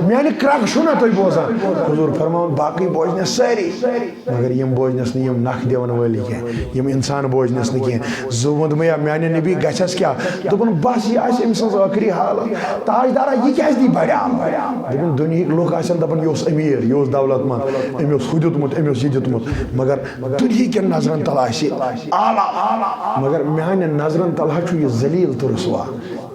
A: میانہ کرک چھو نا تھی بوزان حضور فرماؤن باقی بوزنس ساری مگر یم بوزنس نیم نخ دون ولی کی یم انسان بوزنس کی زو دیا میانہ نبی گھس کیا دپن بس یہ ام سن ٲخری حالت تاجدارا یہ کیاز دی بڑا دپن دنیا لوگ آسن دپن یہ امیر یہ دولت مند امس ہُہ دیُتمُت امس یہ دیُتمُت مگر دنیا کٮ۪ن نظرن تل آسہِ اعلیٰ مگر میانہ نظرن تل چھُ یہ ذلیل تو رسوا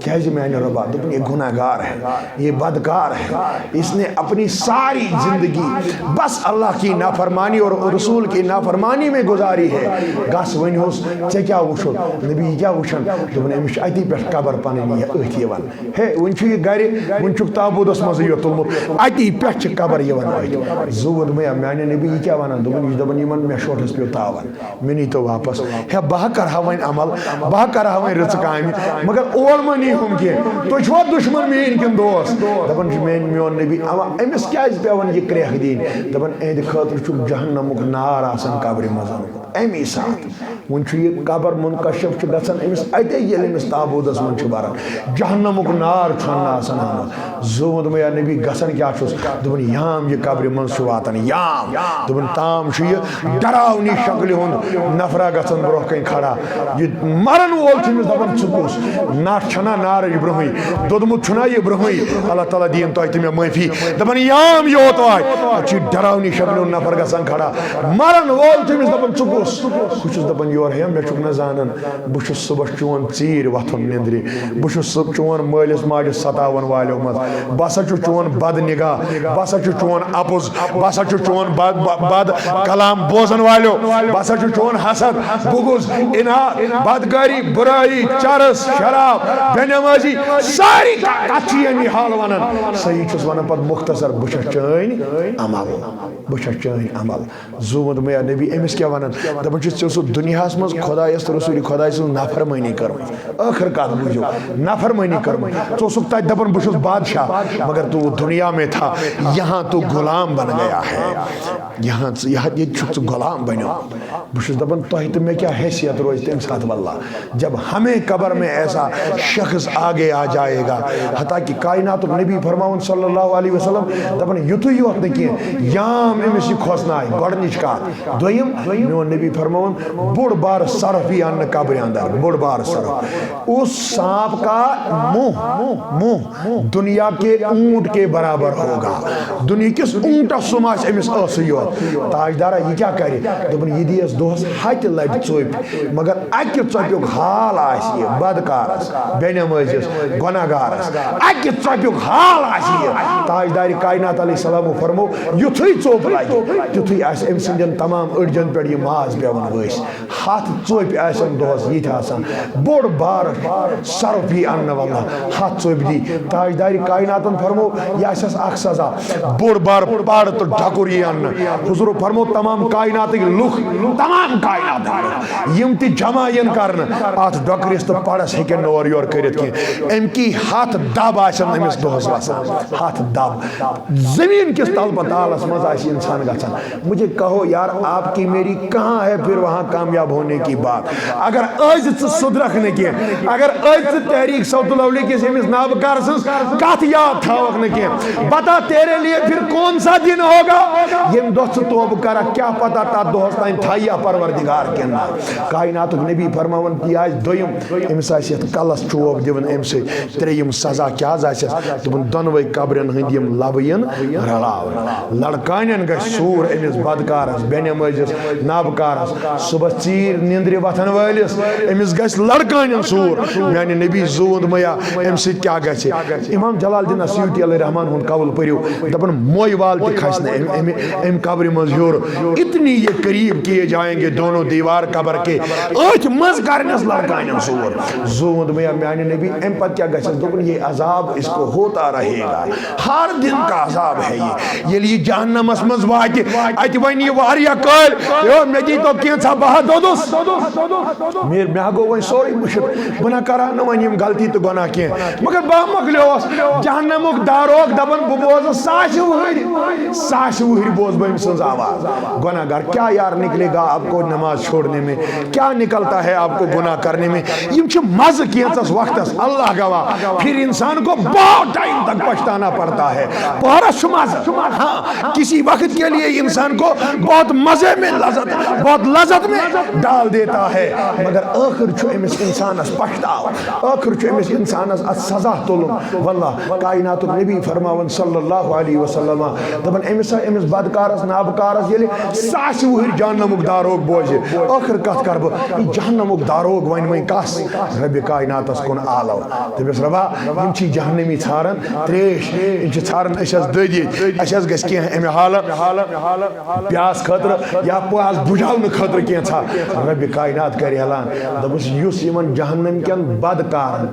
A: کیازِ میانہ ربا دپن یہ گناہ گار ہے یہ بدکار ہے اس نے اپنی ساری زندگی بس اللہ کی نافرمانی اور رسول کی نافرمانی میں گزاری ہے گس ونہوس ژے کیا وچھو نبی کیا وچھن دپن امس اتی پہ قبر پننی أتھۍ یوان ہے ون چھُ یہ گرِ ون چھُکھ تابوتس منٛز یہ تُلمُت اتی پہ چھِ قبر یوان أتھۍ زٕ ووٚن مےٚ میانہ نبی یہ کیا ونان دپن یہ دپن یمن مےٚ شوٹھس پیو تاون مےٚ نیٖتو واپس ہے بہٕ کرہا وۄنۍ عمل بہٕ کرہا وۄنۍ رٕژٕ کامہِ مگر اول مہ نیٖہُم کینٛہہ تُہۍ چھُوا دشمن میٲنۍ کِنہٕ دوس دپان میون نبی امس کیازِ پیوان یہ کرٛیکھ دِنۍ دپان اہندِ خٲطرٕ چھُ جہنمُک نار آسان قبرِ منٛز امی ساتھ ون یہ قبر منکشف گژھان امس اتے ییٚلہِ امس تابوتس من بران جہنمُک نار چھُنہٕ آسان آمُت زٕ ووٚن یا نبی گژھان کیاہ چھُس دپان یام یہ قبرِ منٛز چھُ واتان یام دپان تام چھُ یہ ڈراونی شکلہِ ہُنٛد نفرا گژھان برونٛہہ کَنۍ کھڑا یہ مرن وول چھُ أمِس دپان ژٕ کُس نٹھ چھنا نارٕچ برونٛہٕے دوٚدمُت چھُنا یہِ برونٛہٕے اللہ تعالیٰ دِیِن تۄہہِ تہِ مےٚ معٲفی دپان یام یوت واتہِ پتہٕ چھُ ڈراونی شکلہِ ہُنٛد نفر گژھان کھڑا مرن وول چھُ أمِس دپان ژٕ کُس بہٕ چھُس دپان یور ہے مےٚ چھُکھ نہ زانان بہٕ چھُس صُبحس چون ژیٖرۍ وۄتھُن نیٚندرِ بہٕ چھُس چون مٲلِس ماجہِ ستاون والیو منٛز بہٕ ہسا چھُس چون بد نگاہ بہٕ ہسا چھُس چون اپُز بہٕ ہسا چھُس چون بد کلام بوزن والیو بہٕ ہسا چھُس چون حسد بغض اناد بدکاری برائی چرس شراب بے نمازی ساری کتھ چھِ ییٚمہِ حال ونان صحیح چھُس ونان پتہٕ مختصر بہٕ چھُس چٲنۍ عمل بہٕ چھُس چٲنۍ عمل زٕ ووٚن مےٚ نبی أمِس کیاہ ونان دپان چھُس ژےٚ اوسُتھ دُنیاہس منٛز خۄدایس تہٕ رسوٗلِ خۄداے سٕنٛز نافرمٲنی کٔرمٕژ ٲخر کتھ بوٗزِو نافرمٲنی کٔرمٕژ ژٕ اوسُکھ تتہِ دپان بہٕ چھُس بادشاہ مگر تو دنیا میں تھا یہاں تو غلام بن گیا ہے یہاں ییٚتہِ چھُکھ ژٕ غلام بنیومُت بہٕ چھُس دپان تۄہہِ تہٕ مےٚ کیاہ حیثیت روزِ تمہِ ساتہٕ واللہ جب ہمیں قبر میں ایسا شخص آگے آ جائے گا حتیٰ کہ کائناتُک نبی فرماون صلی اللہ علیہ وسلم دپان یُتُے یوت نہٕ کینٛہہ یام أمِس یہِ کھوژنایہِ گۄڈنِچ کتھ دوٚیِم میون نبی فرماون بوڑ بار صرف ہی انہ قبر اندر بوڑ بار صرف اس سانپ کا منہ دنیا کے اونٹ کے برابر ہوگا دنیا کس اونٹس سم آسہِ أمِس ٲسٕے یوت تاجدارا یہ کیا کرِ دپان یہ دیس دۄہس ہتہِ لٹہِ ژوٚپۍ مگر اکہِ ژوٚپیُک حال آسہِ یہِ بدکارس بے نمٲزِس گۄناہ گارس اکہِ ژوٚپیُک حال آسہِ یہِ تاجدارِ کائنات علیہ السلامو فرمو یُتھُے ژوٚپ لگہِ تیُتھُے آسہِ أمۍ سٕنٛدٮ۪ن تمام أڑجن پٮ۪ٹھ یہِ ماز پیوان ؤسۍ ہتھ ژوٚپۍ آسن دۄہس یِتھۍ آسان بوڑ بار صرف ہی انہ واللہ ہتھ ژوٚپۍ دی تاجدارِ کائناتن فرمو یہ آسٮ۪س اکھ سزا بوڑ بار پاڑ تہٕ ڈھکُر یی انہ حضور فرمو تمام کائناتٕکۍ لُکھ تمام کائناتٕکۍ یِم تہِ جمع یِن کرنہٕ اتھ ڈۄکرِس تہٕ پڑس ہیٚکن نہٕ اورٕ یورٕ کٔرِتھ کینٛہہ امہِ کی ہتھ دب آسن أمِس دۄہس وسان ہتھ دب زمین کس تل پتالس منٛز آسہِ انسان گژھان مجھے کہو یار آپ کی میری کہاں ہے پھر وہاں کامیاب ہونے کی بات اگر آج ژٕ سُدرکھ نہٕ کینٛہہ اگر آج ژٕ تحریک صوت الولی کِس أمِس نابکار سٕنٛز کتھ یاد تھاوکھ نہٕ کینٛہہ بتا تیرے لیے پھر کون سا دن ہوگا ییٚمہِ دۄہ ژٕ توبہٕ کرکھ کیاہ پتہ تتھ دۄہس تانۍ تھایا پروردگار کِنہٕ کائناتُک نبی فرماون یہِ آسہِ دوٚیِم أمِس آسہِ یتھ کلس چوب دِوان امہِ سۭتۍ ترٛیٚیِم سزا کیاہ حظ آسٮ۪س دپان دۄنوَے قبرن ہٕنٛدۍ یِم لبہٕ یِن رلاونہٕ لڑکانٮ۪ن دانین گژھِ سوٗر أمِس بدکارس بے نمٲزِس نابکارس صبح ژیٖرۍ نِندرِ وۄتھن وٲلِس أمِس گژھِ لڑکانٮ۪ن سوٗر میانہِ نبی زوٗند میا اَمہِ سۭتۍ کیٛاہ گژھِ امام جلال الدین السیوطی علیہ رحمان ہُنٛد قول پٔرِو دپان موے وال تہِ کھسہِ نہٕ امہِ قبرِ منٛز ہیوٚر اتنی یہ قریب کیے جائیں گے دونوں دیوار قبر کے أتھۍ منٛز کرنس لڑکانٮ۪ن سوٗر زوٗند میا میانہِ نبی امہِ پتہٕ کیٛاہ گژھٮ۪س دوٚپُن یہ عذاب اس کو ہوتا رہے گا ہر دن کا عذاب ہے یہ ییٚلہِ یہِ جہنمس منٛز واتہِ اتہِ وَنہِ یہِ واریاہ کٲلۍ مےٚ دیٖتو کینٛژھا بہٕ دوٚدُس مےٚ گوٚو وۄنۍ سورُے مُشِت بہٕ نہ کرہا نہٕ وۄنۍ یِم غلطی تہٕ گۄناہ کینٛہہ مگر بہٕ مۄکلیوس جہنمُک داروغ دپان بہٕ بوزٕ ساسہِ وٕہٕرۍ بوز بہٕ أمۍ سٕنٛز آواز گناہ گار کیا یار نکلے گا آپ کو نماز چھوڑنے میں کیا نکلتا ہے آپ کو گناہ کرنے میں یم چھِ مزٕ کینٛژس وقتس اللہ گواہ پھر انسان کو بہت ٹائم تک پچھتانا پڑتا ہے پورا مزہ ہاں کسی وقت کے لیے انسان کو بہت مزے میں بہت لذت میں ڈال دیتا ہے مگر آخر چھُ أمِس انسانس پچھتاو آخر چھُ أمِس انسانس اتھ سزا تُلُن واللہ کائناتُک نبی فرماون صلی اللہ علیہ وسلم دپان أمِس بدکارس نابکارس ییٚلہِ ساسہِ وٕہٕرۍ جہنمُک داروغ بوزِ ٲخر کتھ کرٕ بہٕ یہِ جہنمُک داروغ وۄنۍ وۄنۍ کس ربِ کائناتس کُن آلو دٔپِس ربا یِم چھِ جہنمی ژھاران تریش یِم چھِ ژھاران أسۍ ٲس دٔدِتھ اَسہِ حظ گژھِ کینٛہہ امہِ حالہٕ پیاس خٲطرٕ یا پیاس بُجاونہٕ خٲطرٕ کینٛژھا ربِ کائنات کرِ اعلان دوٚپُس یُس یِمن جہنم کٮ۪ن بدکارن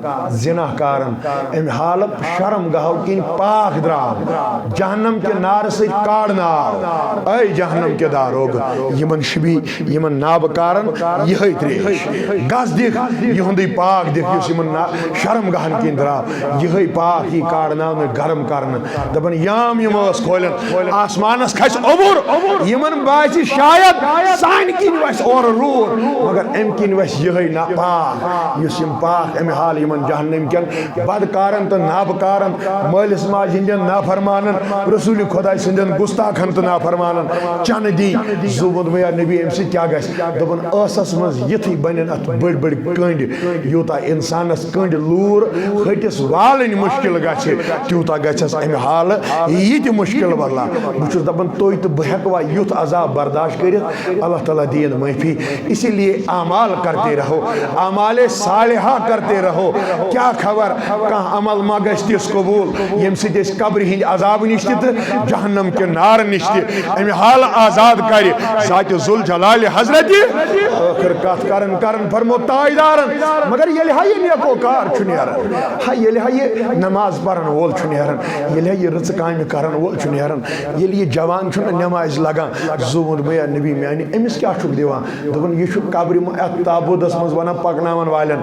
A: زِناہ کارن امہِ حالہٕ شرم گاہو کِنۍ پاک درٛاو جہنم کہِ نارٕ سۭتۍ کاڑنہٕ آو اے جہنم کے داروغ یمن شبی یمن نابکارن یہے تریش گس دِکھ یہُنٛدُے پاک دِکھ یُس یمن شرم گاہن کِنۍ درٛاو یہے پاک یی کاڑناونہٕ گرم کرنہٕ دپان یام یِم ٲس کھولن آسمانس کھسہِ اوٚبُر یمن باسہِ شاید سانہِ کِنۍ وسہِ اورٕ روٗد مگر امہِ کِنۍ وسہِ یہے نا پاک یُس یِم پاک امہِ حال یمن جہنم کٮ۪ن بدکارن تہٕ نابکارن مٲلِس ماجہِ ہٕنٛدٮ۪ن نافرمانن رسول خۄدا سٕنٛدٮ۪ن گُستاخن تہٕ نافرمانن چنہٕ دی زوٗمُت میا نبی امہِ سۭتۍ کیٛاہ گژھِ دوٚپُن ٲسس منٛز یِتھٕے بنن اتھ بٔڑۍ بٔڑۍ کٔنٛڈۍ یوٗتاہ انسانس کٔنٛڈۍ لوٗر ۂٹِس والٕنۍ مُشکل گژھِ تیوٗتاہ گژھٮ۪س امہِ حالہٕ یہِ تہِ مُشکل واللہ بہٕ چھُس دپان تُہۍ تہٕ بہٕ ہٮ۪کوا یُتھ عذاب برداشت کٔرِتھ اللہ تعالیٰ دِیِن معٲفی اسی لیے اعمال کرتے رہو اعمال صالحہ کرتے رہو کیا خبر کانٛہہ عمل ما گژھِ تِژھ قبوٗل ییٚمہِ سۭتۍ أسۍ قبرِ ہِنٛدِ عذاب نِش تہِ تہٕ جہنم کہِ نارٕ نِش تہِ امہِ حالہٕ آزاد کرِ ذاتِ ذوالجلالِ حضرت ٲخر کتھ کرن فرمو تاجدارن مگر ییٚلہِ ہا یہِ نیکوکار چھُ نیران ییٚلہِ ہا یہِ نماز پرن وول چھُ نیران ییٚلہِ ہا یہِ رٕژٕ کامہِ کرن وول چھُ نیران ییٚلہِ یہِ جوان چھُنہٕ نٮ۪مازِ لگان زوٗمُت میا نبی میانہِ أمِس کیٛاہ چھُکھ دِوان دوٚپُن یہِ چھُ قبرِ اتھ تابوٗدس منٛز ونان پکناون والٮ۪ن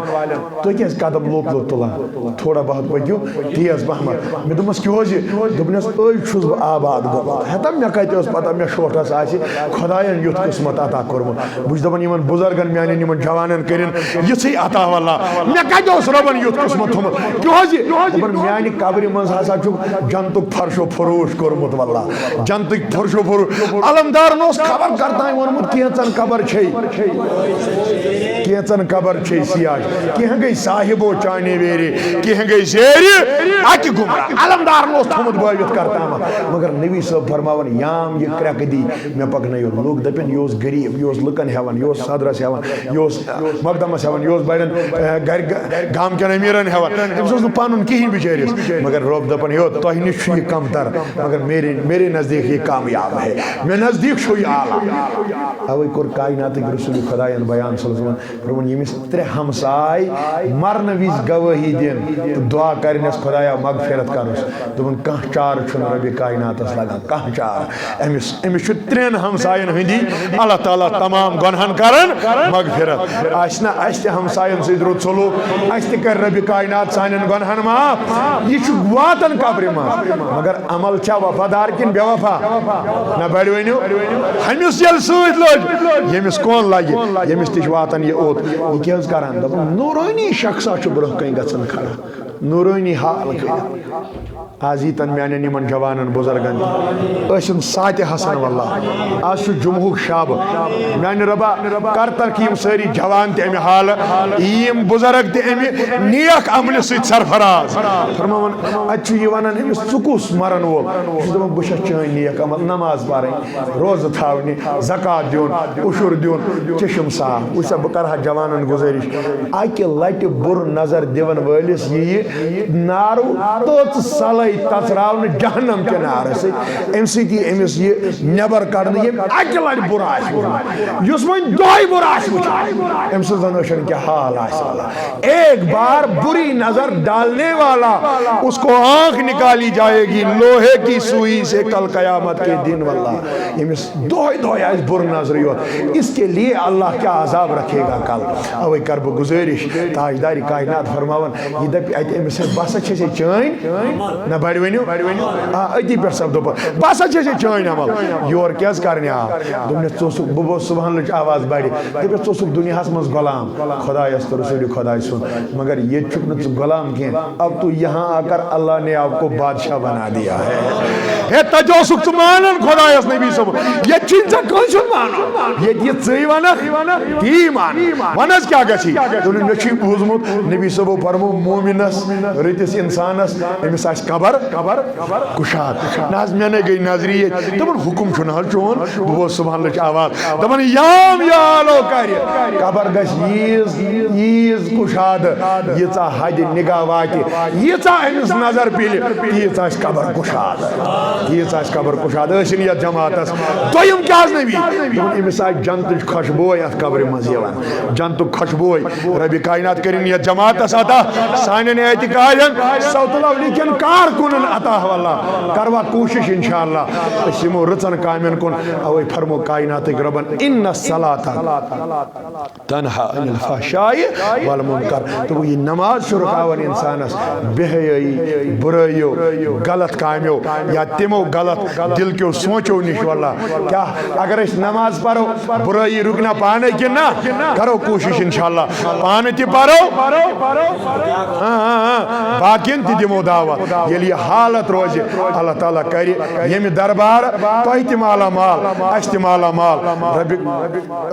A: تُہۍ کیٛازِ قدم لوٚت تُلان تھوڑا بہت پٔکِو تیز پہمتھ مےٚ دوٚپمس کیٛاہ اوس یہِ دوٚپنس أڑۍ چھُس بہٕ آباد گوٚمُت ہتا مےٚ کتہِ ٲس پتہ مےٚ شوٹھس آسہِ خۄداین یُتھ قٕسمت عطا کوٚرمُت بہٕ چھُس دپان یِمن بُزرگن میانٮ۪ن یِمن جوانن کٔرِن یِژھٕے عطا واللہ مےٚ کتہِ اوس رۄبن یُتھ قٕسمت تھوٚمُت کیٛاہ اوس یہِ دپان میانہِ قبرِ منٛز ہسا چھُکھ جنتُک فرشو فروش کوٚرمُت واللہ جنتٕکۍ فرشو فروش علمدارن اوس خبر کرتانۍ ووٚنمُت کینٛژن قبر چھے کینٛژن قبر چھے سیاج کینٛہہ گٔے صاحبو چانے ویرے کینٛہہ گٔے زیرِ اکہِ گمراہ علمدارن اوس تھوٚمُت بٲوِتھ کرتامتھ مگر نبی صٲب فرماون یام یہِ کرٛٮ۪کہٕ دی مےٚ پکنٲیو لُکھ دپن یہِ اوس غریٖب یہِ اوس لُکن ہٮ۪وان یہِ اوس صدرس ہٮ۪وان یہِ اوس مقدمس ہٮ۪وان یہِ اوس بڑٮ۪ن گرِ گام کٮ۪ن امیٖرن ہٮ۪وان أمِس اوس نہٕ پنُن کہیٖنۍ بِچٲرِس مگر رۄب دپان یو تۄہہِ نِش چھُ یہِ کمتر مگر میرے نزدیٖک یہ کامیاب ہے مےٚ نزدیٖک چھُ یہِ اعلیٰ اوے کوٚر کائناتٕکۍ رسول خۄداین بیان صلی اللہ علیہ وسلم دوٚپُن ییٚمِس 3 ہمساے مرنہٕ وِزِ گوٲہی دِن تہٕ دعا کرنس خۄدایا مغفرت کرُس دوٚپُن کانٛہہ چارٕ چھُنہٕ ربِ کائناتس لگان کانٛہہ چارٕ أمِس چھُ 3 ہمساین ہٕنٛدی اللہ تعالیٰ تمام گۄنہن کرن مغفرت آسہِ نا اَسہِ تہِ ہمساین سۭتۍ رُت سلوٗک اَسہِ تہِ کرِ ربِ کائنات سانٮ۪ن گۄنہن معاف یہِ چھُ واتان قبرِ منٛز مگر عمل چھا وفادار کِنہٕ بے وفا نہ بڑِ ؤنِو ہُمِس ییٚلہِ سۭتۍ لٔج ییٚمِس کۄن لگہِ ییٚمِس تہِ چھُ واتان یہِ اوٚت یہِ کیٛاہ حظ کران دوٚپُن نوٗرٲنی شخصا چھُ برونٛہہ کَنہِ گژھان کھڑا نورانی حال آز یتن میانن یمن جوانن بزرگن ٲسِن ساتہِ حسن واللہ آز چھُ جمعُک شب میانہِ ربا کر تک یم سٲری جوان تہِ امہِ حالہٕ یم بزرگ تہِ امہِ نیک عملہِ سۭتۍ سرفراز فرماوان اتہِ چھُ یہِ ونان أمِس ژٕ کُس مرن وول یہِ چھُ دپان بہٕ چھُس چٲنۍ نیک عمل نماز پرٕنۍ روزٕ تھاونہِ زکات دیُن عشُر دیُن چشم صاف وٕچھ سا بہٕ کرٕ ہا جوانن گُزٲرِش اکہِ لٹہِ بُرٕ نظر دِوان وٲلِس یِیہِ نارو تٔژ سلٲے تژراونہٕ جہنم چہِ نارٕ سۭتۍ امہِ سۭتۍ یی أمِس یہِ نٮ۪بر کڑنہٕ ییٚمہِ اکہِ لٹہِ بُرٕ آسہِ وٕچھمُت یُس وۄنۍ دۄہے بُرٕ آسہِ وٕچھان أمۍ سٕنٛز زن ٲچھن کیٛاہ حال آسہِ ایک بار بری نظر ڈالنے والا اس کو آنکھ نکالی جائے گی لوہے کی سوئی سے کل قیامت کے دن واللہ ییٚمِس دۄہے دۄہے آسہِ بُرٕ نظرٕے یوت اس کے لیے اللہ کیا عذاب رکھے گا کل اوے کر بہٕ گُزٲرِش تاجدارِ کائنات فرماوان یہِ دپہِ اَتہِ أمِس بہٕ ہسا چھَس یہِ چٲنۍ نہ بڑِ ؤنِو أتی پٮ۪ٹھ سپدو پتہٕ بہٕ ہسا چھَس یہِ چٲنۍ عمل یور کیٛاہ حظ کرنہِ آو دوٚپنَس ژٕ اوسُکھ بہٕ بوزٕ صُبحنٕچ آواز بڑِ دٔپِس ژٕ اوسُکھ دُنیاہس منٛز غلام خۄدایس تہٕ رسوٗلِ خۄداے سُنٛد مگر ییٚتہِ چھُکھ نہٕ ژٕ غلام کینٛہہ اب تو یہاں آ کر اللہ نے آپ کو بادشاہ بنا دیا ہے تتہِ اوسُکھ ژٕ مانان خۄدایس نبی صٲب ییٚتہِ چھُنہٕ ژےٚ کٲنٛسہِ ہُنٛد مانُن ییٚتہِ یہِ ژٕے ونکھ تی مان ون حظ کیٛاہ گژھی دوٚپُن مےٚ چھُے بوٗزمُت نبی صٲبو فرمو مومِنس رٔتِس انسانس أمِس آسہِ قبر کُشاد نہ حظ مےٚ نے گٔے نظری ییٚتہِ دوٚپُن حُکُم چھُنہٕ حظ چون بہٕ بوزٕ صُبحنٕچ آواز دپان یام یالو کرِ قبر گژھِ ییٖژ کُشادٕ ییٖژاہ حدِ نگاہ واتہِ ییٖژاہ أمِس نظر پِلہِ تیٖژ آسہِ قبر کُشاد تیٖژ آسہِ قبر کُشاد ٲسِن یتھ جماعتس دوٚیِم کیٛاہ حظ نبی دوٚپُن أمِس آسہِ جنتٕچ خۄشبوے اتھ قبرِ منٛز یِوان جنتُک خۄشبوے ربِ کائنات کٔرِنۍ یتھ جماعتس عطا سانٮ۪ن اعتقادن صوت الاولی کٮ۪ن کارکُنن عطا واللہ کروا کوٗشش انشاءاللہ أسۍ یِمو رٕژن کامٮ۪ن کُن اوے فرمو کائناتٕکۍ رۄبن اِنَّ الصَّلَاةَ تنہا عن الفحشاء والمنکر دوٚپُکھ یہِ نماز چھُ رُکاوان انسانس بے حیٲیی بُرٲیو غلط کامیو یا تِمو غلط دل کیو سونچو نِش واللہ کیٛاہ اگر أسۍ نماز پرو بُرٲیی رُکنہ پانے کِنہٕ نہ کرو کوٗشش انشاءاللہ پانہٕ تہِ پرو باقین تہِ دِمو دعوت ییٚلہِ یہِ حالت روزِ اللہ تعالیٰ کرِ ییٚمہِ دربار تۄہہِ تہِ مالا مال اَسہِ تہِ مالا مال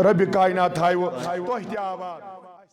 A: ربِ کائنات تھایوٕ تۄہہِ تہِ آباد